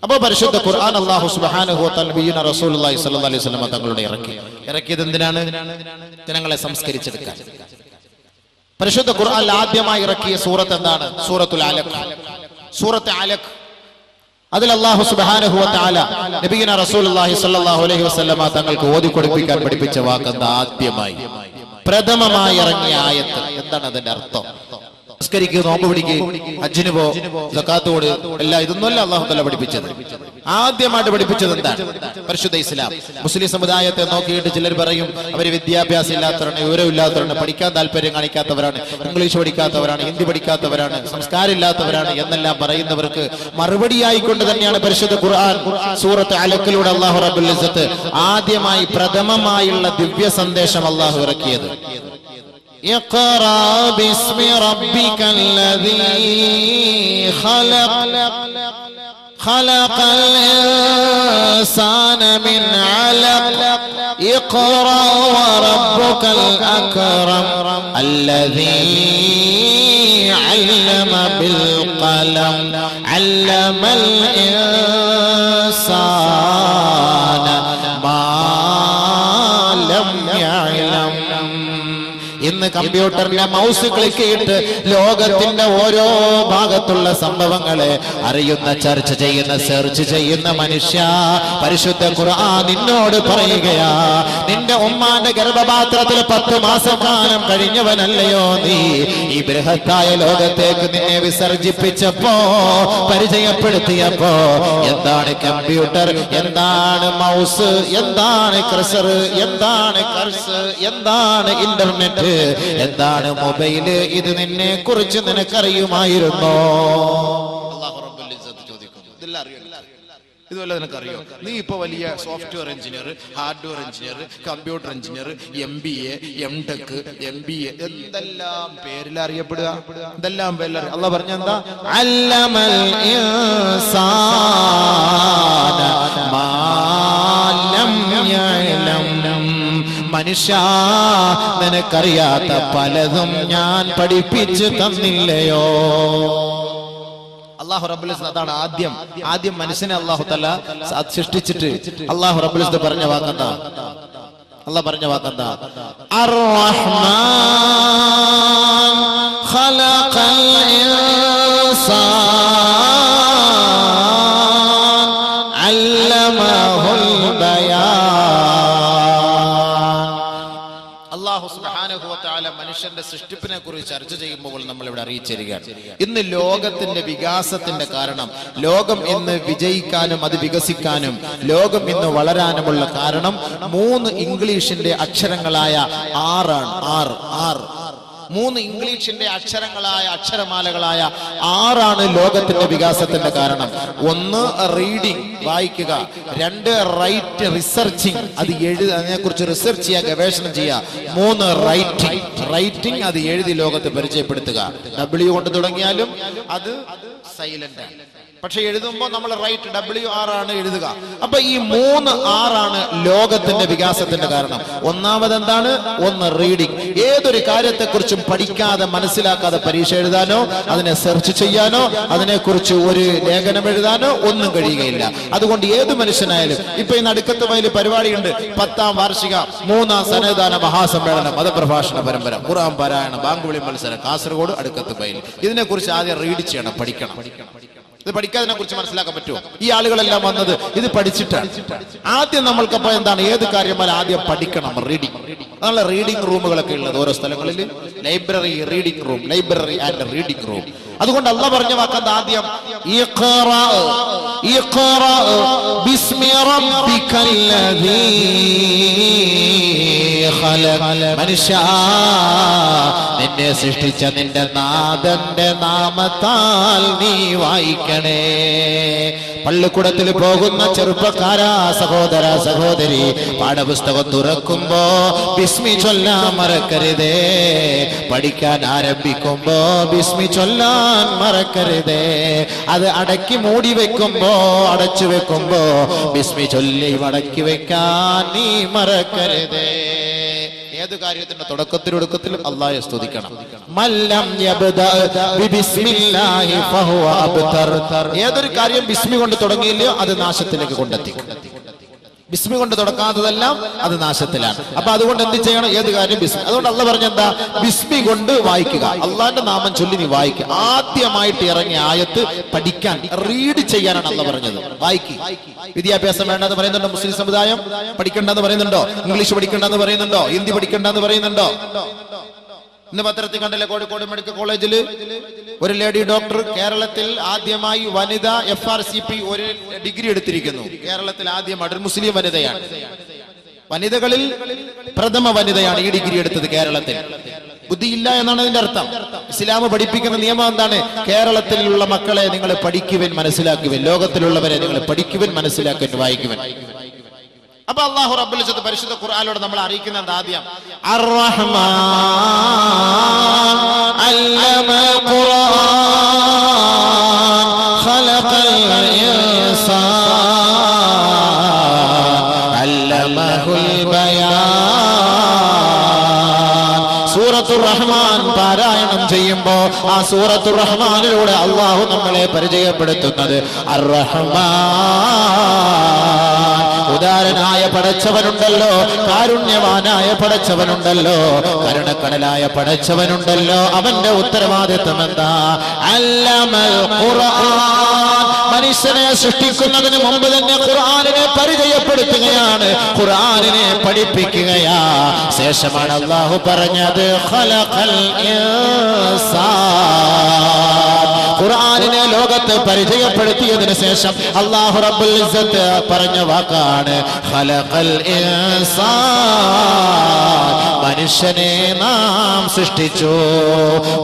Speaker 1: അപ്പോൾ പരിശുദ്ധ ഖുർആൻ അല്ലാഹു സുബ്ഹാനഹു വ തആല നബിയുന റസൂലുള്ളാഹി സ്വല്ലല്ലാഹു അലൈഹി വസല്ലം തങ്ങളുടെ ഇറക്കിയത് എന്തിനാണ്? ജനങ്ങളെ സംസ്കരിച്ചെടുക്കാൻ. പരിശുദ്ധ ഖുർആനിൽ ആദ്യമായി ഇറക്കിയ സൂറത്ത് എന്താണ്? സൂറത്തുൽ അലഖ്. സൂറത്ത് അലഖ്, അതിൽ അല്ലാഹു സുബ്ഹാനഹു വ തആല നബിയുന റസൂലുള്ളാഹി സ്വല്ലല്ലാഹു അലൈഹി വസല്ലം തങ്ങൾക്ക് ഓതി കൊടുപ്പിക്കാൻ പഠിപ്പിച്ച വാക്കെന്താ? ആദ്യമായി പ്രഥമമായി ഇറങ്ങിയ ആയത്ത്. എന്താണ് അതിന്റെ അർത്ഥം? സംസ്കരിക്കുക, നോമ്പ് പിടിക്കുക, ഹജ്ജിന് പോ, സക്കാത്ത് കൊട്, എല്ലാം ഇതൊന്നുമല്ല അല്ലാഹു തആല പഠിപ്പിച്ചത്. ആദ്യമായിട്ട് പഠിപ്പിച്ചത് എന്താണ്? പരിശുദ്ധ ഇസ്ലാം. മുസ്ലിം സമുദായത്തെ നോക്കിയിട്ട് ചിലർ പറയും അവർ വിദ്യാഭ്യാസം ഇല്ലാത്തവരാണ്, വിവരമില്ലാത്തവരാണ്, പഠിക്കാൻ താല്പര്യം കാണിക്കാത്തവരാണ്, ഇംഗ്ലീഷ് പഠിക്കാത്തവരാണ്, ഹിന്ദി പഠിക്കാത്തവരാണ്, സംസ്കാരം ഇല്ലാത്തവരാണ് എന്നെല്ലാം പറയുന്നവർക്ക് മറുപടിയായിക്കൊണ്ട് തന്നെയാണ് പരിശുദ്ധ ഖുർആൻ സൂറത്ത് അലക്കിലൂടെ അല്ലാഹു റബ്ബുൽ ഇസ്സത്ത് ആദ്യമായി പ്രഥമമായുള്ള ദിവ്യ സന്ദേശം അല്ലാഹു ഇറക്കിയത്. اقرأ باسم ربك الذي خلق خلق الإنسان من علق اقرأ وربك الأكرم الذي علم بالقلم علم الإنسان ما لم يعلم. ഇന്ന് കമ്പ്യൂട്ടറിന്റെ മൗസ് ക്ലിക്ക് ചെയ്തിട്ട് ലോകത്തിന്റെ ഓരോ ഭാഗത്തുള്ള സംഭവങ്ങളെ അറിയുന്ന, ചർച്ച ചെയ്യുന്ന, സെർച്ച് ചെയ്യുന്ന മനുഷ്യ, പരിശുദ്ധ ഖുർആൻ നിന്നോട് പറയുകയാ, നിന്റെ ഉമ്മാന്റെ ഗർഭപാത്രത്തിൽ 10 മാസക്കാലം കഴിഞ്ഞവനല്ലയോ നീ? ഈ ബൃഹത്തായ ലോകത്തേക്ക് നിന്നെ വിസർജിപ്പിച്ചപ്പോ, പരിചയപ്പെടുത്തിയപ്പോ എന്താണ് കമ്പ്യൂട്ടർ, എന്താണ് മൗസ്, എന്താണ് കർസർ, എന്താണ് കർസ്, എന്താണ് ഇന്റർനെറ്റ്, എന്താണ് മൊബൈല്, ഇത് നിന്നെ കുറിച്ച് നിനക്കറിയുമായിരുന്നോ? അല്ലാഹു റബ്ബുൽ ഇസ്സത്ത് ചോദിക്കുന്നു. ഇതെല്ലാം അറിയോ? ഇതുപോലെ നിനക്കറിയോ? നീ ഇപ്പൊ വലിയ software engineer, hardware engineer, computer engineer, MBA, MTech, MBA എന്തെല്ലാം പേരിൽ അറിയപ്പെടുക, എന്തെല്ലാം പേരിൽ അല്ലാഹു പറഞ്ഞെന്താ? അല്ലമൽ ഇൻസാന മാ ലം യഅലം. മനുഷ്യ, നിനക്കറിയാത്ത പലതും ഞാൻ പഠിപ്പിച്ചു തന്നില്ലയോ? അല്ലാഹു റബ്ബുൽ ഇസ്സത്ത് അതാണ് ആദ്യം മനുഷ്യനെ അല്ലാഹു തആല സൃഷ്ടിച്ചിട്ട് അല്ലാഹു റബ്ബുൽ ഇസ്സത്ത് പറഞ്ഞ വാക്കെന്താ? അല്ലാഹു പറഞ്ഞ വാക്കെന്താ? അർ-റഹ്മാൻ ഖലഖൽ ഇൻസാൻ അല്ലമഹുൽ ബയാൻ. അല്ലാഹു സുബ്ഹാനഹു വ തആല മനുഷ്യന്റെ സൃഷ്ടിപ്പിനെ കുറിച്ച് ചർച്ച ചെയ്യുമ്പോൾ നമ്മൾ ഇവിടെ അറിയിച്ചിരിക്കുകയാണ്. ഇന്ന് ലോകത്തിന്റെ വികാസത്തിന്റെ കാരണം, ലോകം ഇന്ന് വിജയിക്കാനും അത് വികസിക്കാനും, ലോകം ഇന്ന് വളരാനുമുള്ള കാരണം 3 ഇംഗ്ലീഷിന്റെ അക്ഷരങ്ങളായ ആറ് 3 ഇംഗ്ലീഷിന്റെ അക്ഷരമാലകളായ 6 ലോകത്തിന്റെ വികാസത്തിന്റെ കാരണം. 1 റീഡിംഗ്, വായിക്കുക. 2 റൈറ്റ്, റിസർച്ചിങ്, അത് അതിനെക്കുറിച്ച് റിസർച്ച് ചെയ്യുക, ഗവേഷണം ചെയ്യുക. 3 റൈറ്റിംഗ്, അത് എഴുതി ലോകത്ത് പരിചയപ്പെടുത്തുക. W കൊണ്ട് തുടങ്ങിയാലും അത് സൈലന്റ് ആണ്, പക്ഷെ എഴുതുമ്പോൾ നമ്മൾ റൈറ്റ് WR ആണ് എഴുതുക. അപ്പൊ ഈ 3 R ലോകത്തിന്റെ വികാസത്തിന്റെ കാരണം. ഒന്നാമത് എന്താണ്? 1 റീഡിംഗ്. ഏതൊരു കാര്യത്തെക്കുറിച്ചും പഠിക്കാതെ, മനസ്സിലാക്കാതെ പരീക്ഷ എഴുതാനോ, അതിനെ സെർച്ച് ചെയ്യാനോ, അതിനെക്കുറിച്ച് ഒരു ലേഖനം എഴുതാനോ ഒന്നും കഴിയുകയില്ല. അതുകൊണ്ട് ഏത് മനുഷ്യനായാലും, ഇപ്പൊ ഈ നടുക്കത്ത് വയലിൽ പരിപാടിയുണ്ട്, 10ാം വാർഷിക 3ാം സന്നദ്ധാന മഹാസമ്മേളനം, മതപ്രഭാഷണ പരമ്പര, ഖുർആൻ പാരായണം, ബാങ്കുവിളി മത്സരം, കാസർഗോഡ് അടുക്കത്ത് വയൽ. ഇതിനെക്കുറിച്ച് ആദ്യം റീഡ് ചെയ്യണം, പഠിക്കണം. ഇത് പഠിക്കാതിനെ കുറിച്ച് മനസ്സിലാക്കാൻ പറ്റുമോ? ഈ ആളുകളെല്ലാം വന്നത് ഇത് പഠിച്ചിട്ടാണ്. ആദ്യം നമ്മൾക്കപ്പോ എന്താണ്, ഏത് കാര്യമായാലും ആദ്യം പഠിക്കണം, റീഡിംഗ്. അതാണ് റീഡിംഗ് റൂമുകളൊക്കെ ഉള്ളത് ഓരോ സ്ഥലങ്ങളിൽ. Library, reading room, library and reading room. അതുകൊണ്ട് അല്ലാഹു പറഞ്ഞ വാക്കത് ആദ്യം ഇഖ്റാ ബിസ്മി റബ്ബിക്കല്ലദീ ഖലഖ. മനുഷ്യ, നിന്നെ സൃഷ്ടിച്ച നിന്റെ നാഥന്റെ നാമത്താൽ നീ വായിക്കണേ. പള്ളിക്കൂടത്തിൽ പോകുന്ന ചെറുപ്പക്കാരാ, സഹോദര സഹോദരി, പാഠപുസ്തകം തുറക്കുമ്പോ ബിസ്മി ചൊല്ലാൻ മറക്കരുതേ. പഠിക്കാൻ ആരംഭിക്കുമ്പോ ബിസ്മി ചൊല്ലാൻ മറക്കരുതേ. അത് അടക്കി മൂടി വെക്കുമ്പോ, അടച്ചു വെക്കുമ്പോ ബിസ്മി ചൊല്ലി മടക്കി വെക്കാൻ നീ മറക്കരുതേ. ഏത് കാര്യത്തിന്റെ തുടക്കത്തിലും ഒടുക്കത്തിലും അല്ലാഹുവെ സ്തുതിക്കണം. മല്ലം യബ്ദഅ ബിസ്മില്ലാഹി ഫഹുവ അബ്തർ. ഏതൊരു കാര്യം ബിസ്മി കൊണ്ട് തുടങ്ങിയില്ലയോ അത് നാശത്തിലേക്ക് കൊണ്ടെത്തിക്കും. ബിസ്മി കൊണ്ട് തുടക്കാത്തതെല്ലാം അത് നാശത്തിലാണ്. അപ്പൊ അതുകൊണ്ട് എന്ത് ചെയ്യണം? ഏത് കാര്യം ബിസ്മി. അതുകൊണ്ട് അല്ലാഹു പറഞ്ഞെന്താ? ബിസ്മി കൊണ്ട് വായിക്കുക, അള്ളാന്റെ നാമം ചൊല്ലി നീ വായിക്കുക. ആദ്യമായിട്ട് ഇറങ്ങിയ ആയത്ത് പഠിക്കാൻ, റീഡ് ചെയ്യാനാണ് അല്ലാഹു പറഞ്ഞത്. വായിക്കുക. വിദ്യാഭ്യാസം വേണ്ടെന്ന് പറയുന്നുണ്ടോ മുസ്ലിം സമുദായം? പഠിക്കണ്ടെന്ന് പറയുന്നുണ്ടോ? ഇംഗ്ലീഷ് പഠിക്കണ്ടെന്ന് പറയുന്നുണ്ടോ? ഹിന്ദി പഠിക്കണ്ടെന്ന് പറയുന്നുണ്ടോ? ഇന്ന് പത്രത്തിൽ കണ്ടില്ലേ, കോഴിക്കോട് മെഡിക്കൽ കോളേജിൽ ഒരു ലേഡി ഡോക്ടർ കേരളത്തിൽ ആദ്യമായി വനിത FRCP ഒരു ഡിഗ്രി എടുത്തിരിക്കുന്നു. കേരളത്തിൽ ആദ്യമായിട്ട് ഒരു മുസ്ലിം വനിതയാണ്. വനിതകളിൽ പ്രഥമ വനിതയാണ് ഈ ഡിഗ്രി എടുത്തത് കേരളത്തിൽ. ബുദ്ധിയില്ല എന്നാണ് അതിന്റെ അർത്ഥം. ഇസ്ലാം പഠിപ്പിക്കുന്ന നിയമം എന്താണ്? കേരളത്തിലുള്ള മക്കളെ നിങ്ങൾ പഠിക്കുവൻ, മനസ്സിലാക്കുവൻ. ലോകത്തിലുള്ളവരെ നിങ്ങൾ പഠിക്കുവൻ, മനസ്സിലാക്കുവൻ, വായിക്കുവൻ. അപ്പൊ അല്ലാഹു റബ്ബുൽ ഇസ്സത്ത് പരിശുദ്ധ ഖുർആനിലൂടെ നമ്മൾ അറിയിക്കുന്നത് ആദ്യം അർ-റഹ്മാൻ അല്ലമൽ ഖുർആൻ ഖലഖൽ ഇൻസാൻ അല്ലമഹുൽ ബയാൻ. സൂറത്തുർ റഹ്മാൻ പാരായണം ചെയ്യുമ്പോ ആ സൂറത്തുർ റഹ്മാനിലൂടെ അല്ലാഹു നമ്മളെ പരിചയപ്പെടുത്തുന്നത് അർ-റഹ്മാൻ. ഉദാരനായ പടച്ചവനുണ്ടല്ലോ, കാരുണ്യവാനായ പടച്ചവനുണ്ടല്ലോ, കരുണക്കടലായ പടച്ചവനുണ്ടല്ലോ. അവന്റെ ഉത്തരവാദിത്വം എന്താ? അല്ലമൽ ഖുർആൻ. മനുഷ്യനെ സൃഷ്ടിക്കുന്നതിന് മുമ്പ് തന്നെ ഖുർആനിനെ പരിചയപ്പെടുത്തുകയാണ്, ഖുർആനിനെ പഠിപ്പിക്കുകയാ. ശേഷമാണ് അല്ലാഹു പറഞ്ഞത് ഖലഖൽ ഇൻസാൻ. ഖുർആനിനെ ലോകത്ത് പരിചയപ്പെടുത്തിയതിനു ശേഷം അല്ലാഹു റബ്ബുൽ ഇസ്സത്ത് പറഞ്ഞ വാക്കാണ് ഖലഖൽ ഇൻസാൻ. മനുഷ്യനെ നാം സൃഷ്ടിച്ചു.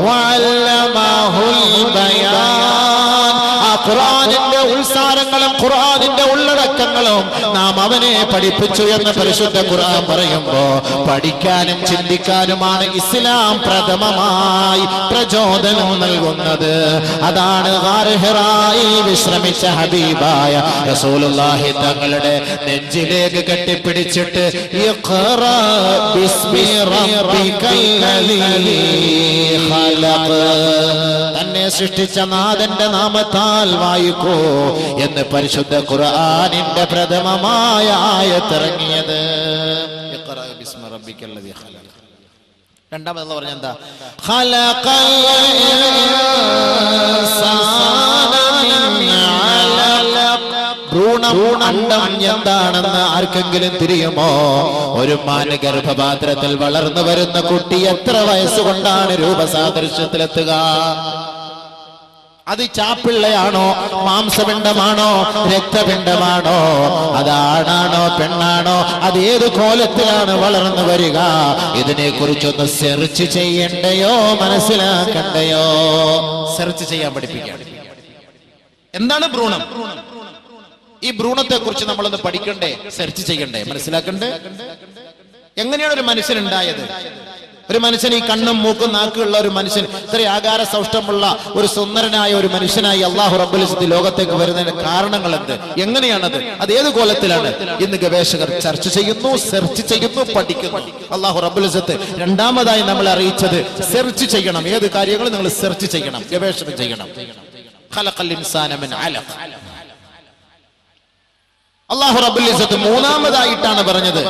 Speaker 1: വഅല്ലമഹുൽ ബയാൻ. ആ ഖുർആനിന്റെ ഉത്സാരങ്ങളും ഖുർആനിന്റെ ഉള്ളടക്കങ്ങളും നാം അവനെ പഠിപ്പിച്ചു എന്ന് പരിശുദ്ധ ഖുർആൻ പറയുമ്പോ പഠിക്കാനും ചിന്തിക്കാനുമാണ് ഇസ്ലാം പ്രഥമമായി പ്രചോദനം നൽകുന്നത്. അതാണ് ഗാർ ഹിറായിൽ വിശ്രമിച്ച ഹബീബായ റസൂലുള്ളാഹി തങ്ങളുടെ നെഞ്ചിലേക്ക് കെട്ടിപ്പിടിച്ചിട്ട് ഇഖ്റ ബിസ്മി റബ്ബിക്കല്ലദീ ഖലഖ്. തന്നെ സൃഷ്ടിച്ച നാഥന്റെ നാമത്താൽ വായിക്കൂ എന്ന് പരിശുദ്ധ ഖുർആനിന്റെ പ്രഥമമായ ആയത്തിറങ്ങിയത്. ഇഖ്റ ബിസ്മി റബ്ബിക്കല്ലദീ ഖലഖ്. രണ്ടാമത് പറഞ്ഞ എന്താ? ഖലഖൽ ഇൻസാന മിൻ അലഖ്. ഭ്രൂണം എന്താണെന്ന് ആർക്കെങ്കിലും തിരിയുമോ? ഒരു മാന് ഗർഭപാത്രത്തിൽ വളർന്നു വരുന്ന കുട്ടി എത്ര വയസ്സുകൊണ്ടാണ് രൂപസാദൃശ്യത്തിലെത്തുക? അത് ചാപ്പിള്ളയാണോ, മാംസപിണ്ഡമാണോ, രക്തപിണ്ഡമാണോ, അതാണാണോ പെണ്ണാണോ, അത് ഏത് കോലത്തിലാണ് വളർന്നു വരിക? ഇതിനെ കുറിച്ചൊന്ന് സെർച്ച് ചെയ്യണ്ടയോ, മനസ്സിലാക്കണ്ടയോ? സെർച്ച് ചെയ്യാൻ പഠിപ്പിക്കുകയാണ്. എന്താണ് ഭ്രൂണം? ഈ ഭ്രൂണത്തെ കുറിച്ച് നമ്മളൊന്ന് പഠിക്കണ്ടേ, സെർച്ച് ചെയ്യണ്ടേ, മനസ്സിലാക്കണ്ടേ? എങ്ങനെയാണ് ഒരു മനുഷ്യനുണ്ടായത്? ഒരു മനുഷ്യൻ ഈ കണ്ണും മൂക്കും നാക്കുള്ള ഒരു മനുഷ്യൻ, ഇത്ര ആകാര സൗഷ്ടമുള്ള ഒരു സുന്ദരനായ ഒരു മനുഷ്യനായി അല്ലാഹു റബ്ബുൽ ഇസ്സത്ത് ലോകത്തേക്ക് വരുന്നതിന്റെ കാരണങ്ങൾ എന്ത്? എങ്ങനെയാണത്? അത് ഏത് കോലത്തിലാണ്? ഇന്ന് ഗവേഷകർ ചർച്ച ചെയ്യുന്നു, സെർച്ച് ചെയ്യുന്നു, പഠിക്കുന്നു. അല്ലാഹു റബ്ബുൽ ഇസ്സത്ത് രണ്ടാമതായി നമ്മളെ അറിയിച്ചത് സെർച്ച് ചെയ്യണം. ഏത് കാര്യങ്ങളും നിങ്ങൾ സെർച്ച് ചെയ്യണം, ഗവേഷണം ചെയ്യണം. ഖലഖൽ ഇൻസാന മിൻ അലഖ്. അല്ലാഹു റബ്ബുൽ ഇസ്സത്ത് മൂന്നാമതായിട്ടാണ് പറഞ്ഞത്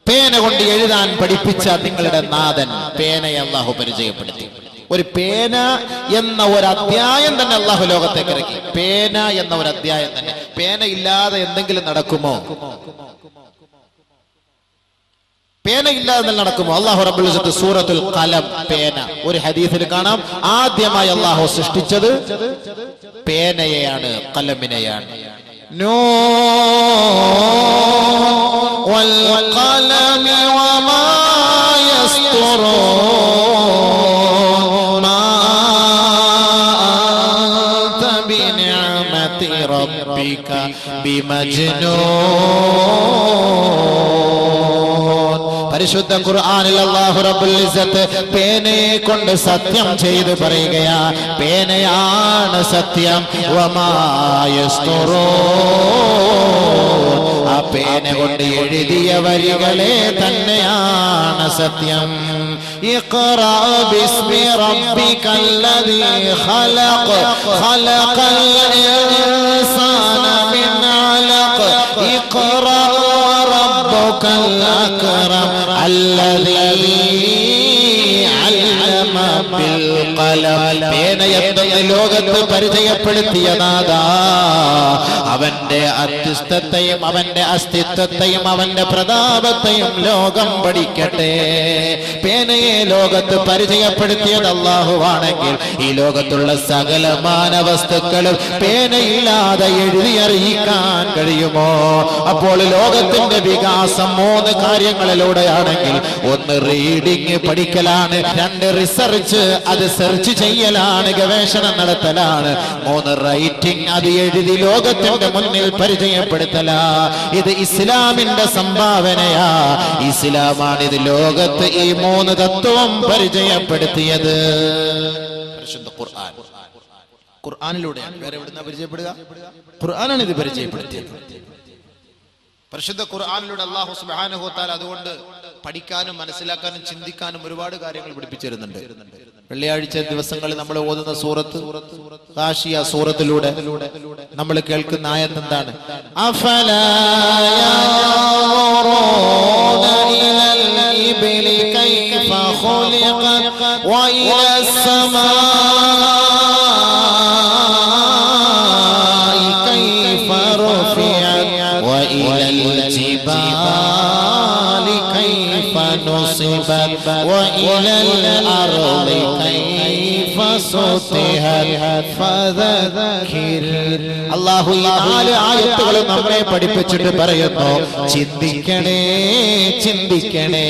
Speaker 1: പേന കൊണ്ട് എഴുതാൻ പഠിപ്പിച്ച നിങ്ങളുടെ നാഥൻ. പേനയെ അല്ലാഹു പരിചയപ്പെടുത്തി. ഒരു പേന എന്ന ഒരു അധ്യായം തന്നെ അല്ലാഹു ലോകത്തേക്ക് ഇറക്കി. പേന എന്ന ഒരു അധ്യായം തന്നെ. പേന ഇല്ലാതെ എന്തെങ്കിലും നടക്കുമോ? പേന ഇല്ലാതെ നടക്കുമോ? അല്ലാഹു റബ്ബുൽ ഇസ്സത്ത് സൂറത്തുൽ ഖലം, പേന. ഒരു ഹദീസിൽ കാണാം, ആദ്യമായി അല്ലാഹു സൃഷ്ടിച്ചത് പേനയെയാണ്, ഖലമിനെയാണ്. والقلم وما يسطرون ما أنت بنعمة ربك بمجنون. പരിശുദ്ധ ഖുർആനിൽ അല്ലാഹു റബ്ബുൽ ഇസ്സത്ത് പേനയെ കൊണ്ട് സത്യം ചെയ്ത് പറയുകയാ, പേനയാണ് സത്യം. വമാ യസ്തുറൂൻ. ആ പേന കൊണ്ട് എഴുതിയ വരികളെ തന്നെയാണ് സത്യം. ഇഖ്റ ബിസ്മി റബ്ബിക്കല്ലദീ ഖലഖ്. ഖലഖൽ ഇൻസാന മിൻ അലഖ്. ഇഖ്റ റബ്ബുക്കൽ അക്റം അല്ലദീ അല്ലമ ബിൽ ഖലം. പേനയെന്ന് ലോകത്ത് പരിചയപ്പെടുത്തിയതാ. അവന്റെ അത്യുസ്ഥത്തെയും അവന്റെ അസ്തിത്വത്തെയും അവന്റെ പ്രതാപത്തെയും ലോകം പഠിക്കട്ടെ. പേനയെ ലോകത്ത് പരിചയപ്പെടുത്തിയത് അല്ലാഹുവാണെങ്കിൽ ഈ ലോകത്തുള്ള സകല മാനവസ്തുക്കളും പേനയില്ലാതെ എഴുതി അറിയിക്കാൻ കഴിയുമോ? അപ്പോൾ ലോകത്തിന്റെ വികാസം 3 കാര്യങ്ങളിലൂടെയാണെങ്കിൽ, 1 റീഡിങ് പഠിക്കലാണ്, 2 റിസർച്ച് അത് സെർച്ച് ചെയ്യലാണ്, ഗവേഷണം നടത്തലാണ്, 3 റൈറ്റിംഗ് അത് എഴുതി ലോകത്തിന്റെ മുന്നിൽ പരിചയപ്പെടുത്തലാ. ഇത് ഇസ്ലാമിന്റെ സംഭാവനയാ. ഇസ്ലാമാണ് ഇത് ലോകത്ത് ഈ 3 തത്വം പരിചയപ്പെടുത്തിയത്. പരിശുദ്ധ ഖുർആൻ, ഖുർആനിലൂടെയാണ്. വേറെ എവിടുന്നാ പരിചയപ്പെടുക? ഖുർആനാണ് ഇത് പരിചയപ്പെടുത്തിയത്. പരിശുദ്ധ ഖുർആനിലൂടെ അല്ലാഹു സുബ്ഹാനഹു വ തആല അതുകൊണ്ട് പഠിക്കാനും മനസ്സിലാക്കാനും ചിന്തിക്കാനും ഒരുപാട് കാര്യങ്ങൾ പഠിപ്പിച്ചിരുന്നുണ്ട്. വെള്ളിയാഴ്ച ദിവസങ്ങളിൽ നമ്മൾ ഓതുന്ന സൂറത്ത് ഗാശിയ സൂറത്തിലൂടെ നമ്മൾ കേൾക്കുന്ന ആയത്ത് എന്താണ്? അഫലാ യൻദുറൂന ഇലൽ ഇബ്ലി കൈഫ ഖുലിഖത് വഇലസ് സമാഇ കൈഫ റുഫിഅത് വഇലൽ ജിബാലി കൈഫ നുസിബത് വഇലൽ അർളി കൈഫ സുതിഹത് ഫദക്കിർ. അല്ലാഹു ഈ 4 ആയത്തുകൾ നമ്മെ പഠിപ്പിച്ചിട്ട് പറയുന്നു, ചിന്തിക്കണേ ചിന്തിക്കണേ.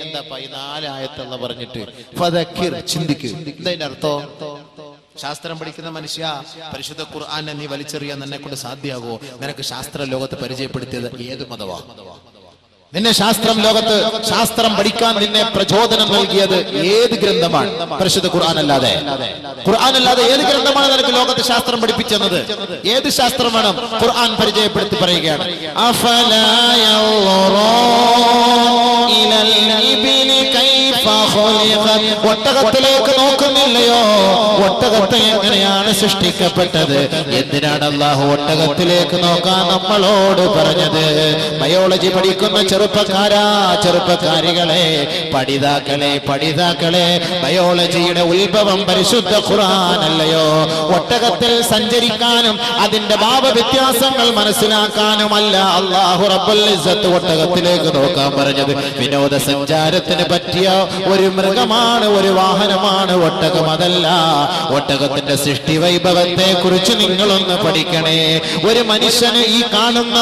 Speaker 1: എന്താ ഈ 4 ആയത്തെന്ന് പറഞ്ഞിട്ട് ഫദക്കിർ, ചിന്തിക്കുക. എന്താ അർത്ഥം? ശാസ്ത്രം പഠിക്കുന്ന മനുഷ്യ, പരിശുദ്ധ ഖുർആനെ നീ വലിച്ചെറിയാൻ നിന്നെ കൊണ്ട് സാധ്യമാകോ? നിനക്ക് ശാസ്ത്ര ലോകത്ത് പരിചയപ്പെടുത്തിയത് ഏത് മതവാ? നിന്നെ ശാസ്ത്രം ലോകത്ത് ശാസ്ത്രം പഠിക്കാൻ നിന്നെ പ്രചോദനം നൽകിയത് ഏത് ഗ്രന്ഥമാണ്? പരിശുദ്ധ ഖുർആൻ അല്ലാതെ ഏത് ഗ്രന്ഥമാണ് നിനക്ക് ലോകത്ത് ശാസ്ത്രം പഠിപ്പിച്ചത്? ഏത് ശാസ്ത്രം വേണം? ഖുർആൻ പരിചയപ്പെടുത്തി പറയുകയാണ്, അഫലാ യൻദുറൂന ഇലൽ ഇബ്ലി കൈഫ ഖുലിഖത്. ഒട്ടകത്തിലേക്ക് നോക്കുന്നില്ലയോ? ഒട്ടകത്തെ എങ്ങനെയാണ് സൃഷ്ടിക്കപ്പെട്ടത്? എന്തിനാണ് അല്ലാഹു ഒട്ടകത്തിലേക്ക് നോക്കാൻ നമ്മളോട് പറഞ്ഞത്? ബയോളജി പഠിക്കുന്ന ചെറുപ്പക്കാരാ, ചെറുപ്പക്കാരികളെ, പഠിതാക്കളെ, ബയോളജിയുടെ ഉത്ഭവം പരിശുദ്ധ ഖുർആൻ അല്ലയോ? ഒട്ടകത്തിൽ സഞ്ചരിക്കാനും അതിന്റെ ഭാവവ്യത്യാസങ്ങൾ മനസ്സിലാക്കാനുമല്ല അല്ലാഹു റബ്ബുൽ ഇസ്സത്ത് ഒട്ടകത്തിലേക്ക് നോക്കാൻ പറഞ്ഞത്. വിനോദസഞ്ചാരത്തിന് പറ്റിയ ഒരു മൃഗമാണ്, ഒരു വാഹനമാണ് ഒട്ടകം. അതല്ല, ഒട്ടകത്തിന്റെ സൃഷ്ടി വൈഭവത്തെ കുറിച്ച് നിങ്ങളൊന്ന് പഠിക്കണേ. ഒരു മനുഷ്യന് ഈ കാണുന്ന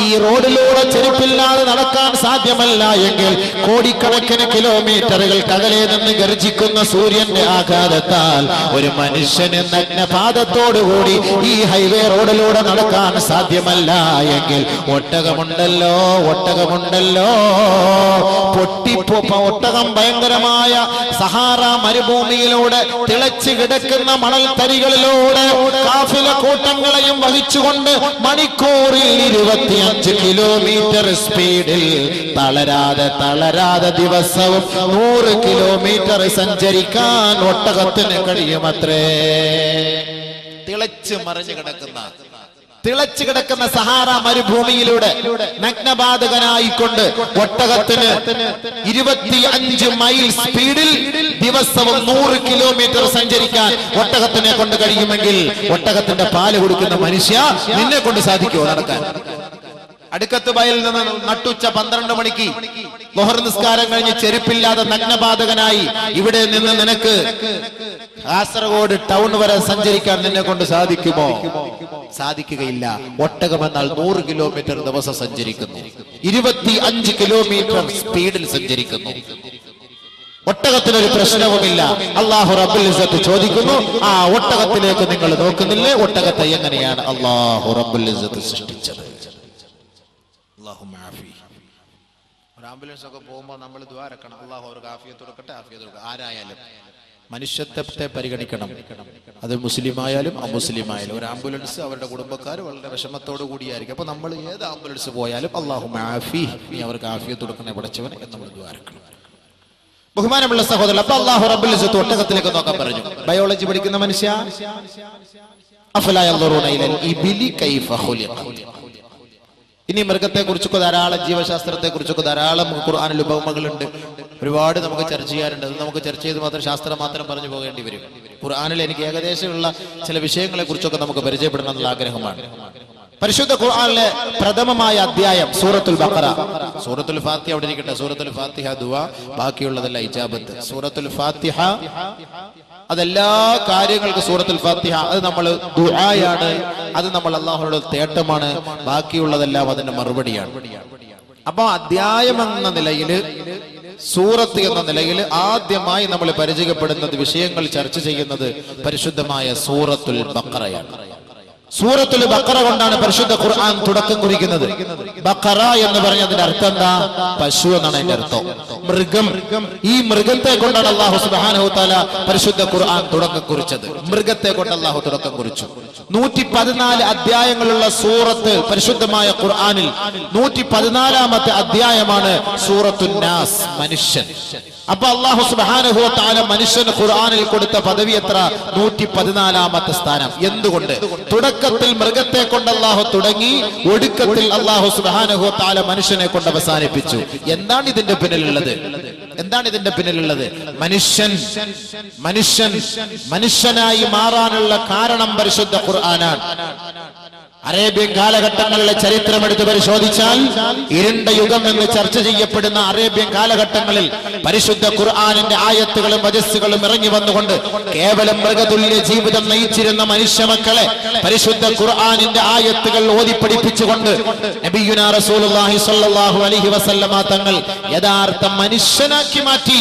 Speaker 1: ഈ റോഡിലൂടെ ചെരുപ്പില്ലാതെ നടക്കാൻ സാധ്യമല്ല എങ്കിൽ കോടിക്കണക്കിന് കിലോമീറ്ററുകൾക്ക് അകലെ നിന്ന് ഗർജിക്കുന്ന സൂര്യന്റെ ആഘാതത്താൽ ഒരു മനുഷ്യന് നഗ്നപാദത്തോടുകൂടി ഈ ഹൈവേ റോഡിലൂടെ നടക്കാൻ സാധ്യമല്ല എങ്കിൽ ഒട്ടകമുണ്ടല്ലോ. ഒട്ടകം ഭയങ്കരമായ സഹാറ മരുഭൂമിയിലൂടെ തിളച്ചു കിടക്കുന്ന മണൽ തരികളിലൂടെ കാഫില കൂട്ടങ്ങളെയും വഹിച്ചുകൊണ്ട് മണിക്കൂറിൽ 25 കിലോമീറ്റർ സ്പീഡിൽ തളരാതെ ദിവസവും 100 കിലോമീറ്റർ സഞ്ചരിക്കാൻ ഒട്ടകത്തിന് കഴിയുമത്രേ. തിളച്ചു കിടക്കുന്ന സഹാറ മരുഭൂമിയിലൂടെ നഗ്നപാതകനായിക്കൊണ്ട് ഒട്ടകത്തിന് 25 മൈൽ സ്പീഡിൽ ദിവസവും 100 കിലോമീറ്റർ സഞ്ചരിക്കാൻ ഒട്ടകത്തിനെ കൊണ്ട് കഴിയുമെങ്കിൽ ഒട്ടകത്തിന്റെ പാല് കൊടുക്കുന്ന മനുഷ്യ, നിന്നെ കൊണ്ട് സാധിക്കുമോ നടക്കാൻ? അടുക്കത്ത് ബയലിൽ നിന്ന് നട്ടുച്ച 12 മണിക്ക് ളുഹർ നിസ്കാരം കഴിഞ്ഞ് ചെരുപ്പില്ലാതെ നഗ്നപാതകനായി ഇവിടെ നിന്ന് നിനക്ക് കാസർഗോഡ് ടൗൺ വരെ സഞ്ചരിക്കാൻ നിന്നെ കൊണ്ട് സാധിക്കുമോ? സാധിക്കുകയില്ല. ഒട്ടകമെന്നാൽ 100 കിലോമീറ്റർ ദിവസം സഞ്ചരിക്കുന്നു, 25 കിലോമീറ്റർ സ്പീഡിൽ സഞ്ചരിക്കുന്നു. ഒട്ടകത്തിനൊരു പ്രശ്നവുമില്ല. അല്ലാഹു റബ്ബുൽ ഇസ്സത്ത് ചോദിക്കുന്നു, ആ ഒട്ടകത്തിലേക്ക് നിങ്ങൾ നോക്കുന്നില്ലേ? ഒട്ടകത്തെ എങ്ങനെയാണ് അല്ലാഹു റബ്ബുൽ ഇസ്സത്ത് സൃഷ്ടിച്ചത്? ഒരു ആംബുലൻസ് ഒക്കെ പോകുമ്പോൾ നമ്മൾ ദുആ ഇറക്കണം, അല്ലാഹു അവർക്ക് ആഫിയത്ത് കൊടുക്കട്ടെ, ആഫിയത്ത് കൊടുക്കട്ടെ. ആരായാലും മനുഷ്യത്വത്തെ പരിഗണിക്കണം. അത് മുസ്ലിം ആയാലും അമുസ്ലിം ആയാലും ഒരു ആംബുലൻസ് അവരുടെ കുടുംബക്കാർ വളരെ വിഷമത്തോടു കൂടിയായിരിക്കും. അപ്പൊ നമ്മൾ ഏത് ആംബുലൻസ് പോയാലും അല്ലാഹു ആഫി, നീ അവർക്ക് ആഫിയത്ത് കൊടുക്കണേ പഠിച്ചവൻ എന്ന് നമ്മൾ ദുആ ഇറക്കണം. ബഹുമാനമുള്ള സഹോദരൻ, അപ്പൊ അല്ലാഹു റബ്ബുൽ ഇസ്സത്ത് ഒട്ടകത്തിലേക്ക് നോക്കാൻ പറഞ്ഞു. ബയോളജി പഠിക്കുന്ന മനുഷ്യ, അഫലാ യൻദുറൂന ഇലൽ ഇബ്ലി കൈഫ ഖുലിഖത്. ഇനി മൃഗത്തെ കുറിച്ചൊക്കെ ധാരാളം, ജീവശാസ്ത്രത്തെ കുറിച്ചൊക്കെ ധാരാളം ഖുർആനിൽ ഉപമകളുണ്ട്. ഒരുപാട് നമുക്ക് ചർച്ച ചെയ്യാറുണ്ട്. അത് നമുക്ക് ചർച്ച ചെയ്ത് മാത്രം ശാസ്ത്രം മാത്രം പറഞ്ഞു പോകേണ്ടി വരും. ഖുർആനിൽ എനിക്ക് ഏകദേശമുള്ള ചില വിഷയങ്ങളെ കുറിച്ചൊക്കെ നമുക്ക് പരിചയപ്പെടണം എന്നുള്ള ആഗ്രഹമാണ്. പരിശുദ്ധ ഖുർആനിലെ പ്രഥമമായ അധ്യായം സൂറത്തുൽ ബഖറ. സൂറത്തുൽ ഫാത്തിഹ അവിടെ ഇരിക്കട്ടെ. സൂറത്തുൽ ഫാത്തിഹ ദുആ, ബാക്കിയുള്ളതല്ല ഇജാബത്ത്. സൂറത്തുൽ ഫാത്തിഹ അതെല്ലാ കാര്യങ്ങൾക്കും സൂറത്തുൽ ഫാത്തിഹ അത് നമ്മൾ ദുആയാണ്, അത് നമ്മൾ അല്ലാഹുവോട് തേട്ടമാണ്. ബാക്കിയുള്ളതെല്ലാം അതിന്റെ മറുപടിയാണ്. അപ്പൊ അധ്യായം എന്ന നിലയിൽ, സൂറത്ത് എന്ന നിലയിൽ ആദ്യമായി നമ്മൾ പരിചയപ്പെടുന്നത്, വിഷയങ്ങൾ ചർച്ച ചെയ്യുന്നത് പരിശുദ്ധമായ സൂറത്തുൽ ബഖറയാണ്. സൂറത്തുൽ ബഖറ കൊണ്ടാണ് പരിശുദ്ധ ഖുർആൻ തുടക്കം കുറിക്കുന്നത്. ബഖറ എന്ന് പറഞ്ഞതിന്റെ അർത്ഥം എന്താ? പശു എന്നാണ് അതിന്റെ അർത്ഥം, മൃഗം. ഈ മൃഗത്തെ കൊണ്ടാണ് അല്ലാഹു സുബ്ഹാനഹു വ തആല പരിശുദ്ധ ഖുർആൻ തുടക്കം കുറിച്ചത്. മൃഗത്തെ കൊണ്ട് അല്ലാഹു തുടക്കം കുറിച്ചു. 114 അധ്യായങ്ങളുള്ള സൂറത്ത് പരിശുദ്ധമായ ഖുർആനിൽ 114ാമത്തെ അധ്യായമാണ് സൂറത്തുൻ നാസ്, മനുഷ്യൻ. അപ്പൊ അല്ലാഹു സുബ്ഹാനഹു വ തആല മനുഷ്യന് ഖുർആനിൽ കൊടുത്ത പദവി എത്ര? 114ാമത്തെ സ്ഥാനം. എന്തുകൊണ്ട്? തുടക്കത്തിൽ മൃഗത്തെ കൊണ്ട് അല്ലാഹു തുടങ്ങി, ഒടുക്കത്തിൽ അല്ലാഹു സുബ്ഹാനഹു വ തആല മനുഷ്യനെ കൊണ്ട് അവസാനിപ്പിച്ചു. എന്താണ് ഇതിന്റെ പിന്നിലുള്ളത്? എന്താണ് ഇതിന്റെ പിന്നിലുള്ളത്? മനുഷ്യനായി മാറാനുള്ള കാരണം പരിശുദ്ധ ഖുർആനാണ്. അറേബ്യൻ കാലഘട്ടങ്ങളിലെ ചരിത്രം എടുത്ത് പരിശോധിച്ചാൽ ഇരുണ്ട യുഗം എന്ന് ചർച്ച ചെയ്യപ്പെടുന്ന അറേബ്യൻ കാലഘട്ടങ്ങളിൽ പരിശുദ്ധ ഖുർആനിന്റെ ആയത്തുകളും വജസ്സുകളും ഇറങ്ങി വന്നുകൊണ്ട് കേവലം മൃഗതുല്യ ജീവിതം നയിച്ചിരുന്ന മനുഷ്യ മക്കളെ പരിശുദ്ധ ഖുർആനിന്റെ ആയത്തുകൾ ഓതി പഠിപ്പിച്ചുകൊണ്ട് നബിയുനാ റസൂലുള്ളാഹി സ്വല്ലല്ലാഹു അലൈഹി വസല്ലമ തങ്ങൾ യഥാർത്ഥ മനുഷ്യനാക്കി മാറ്റി.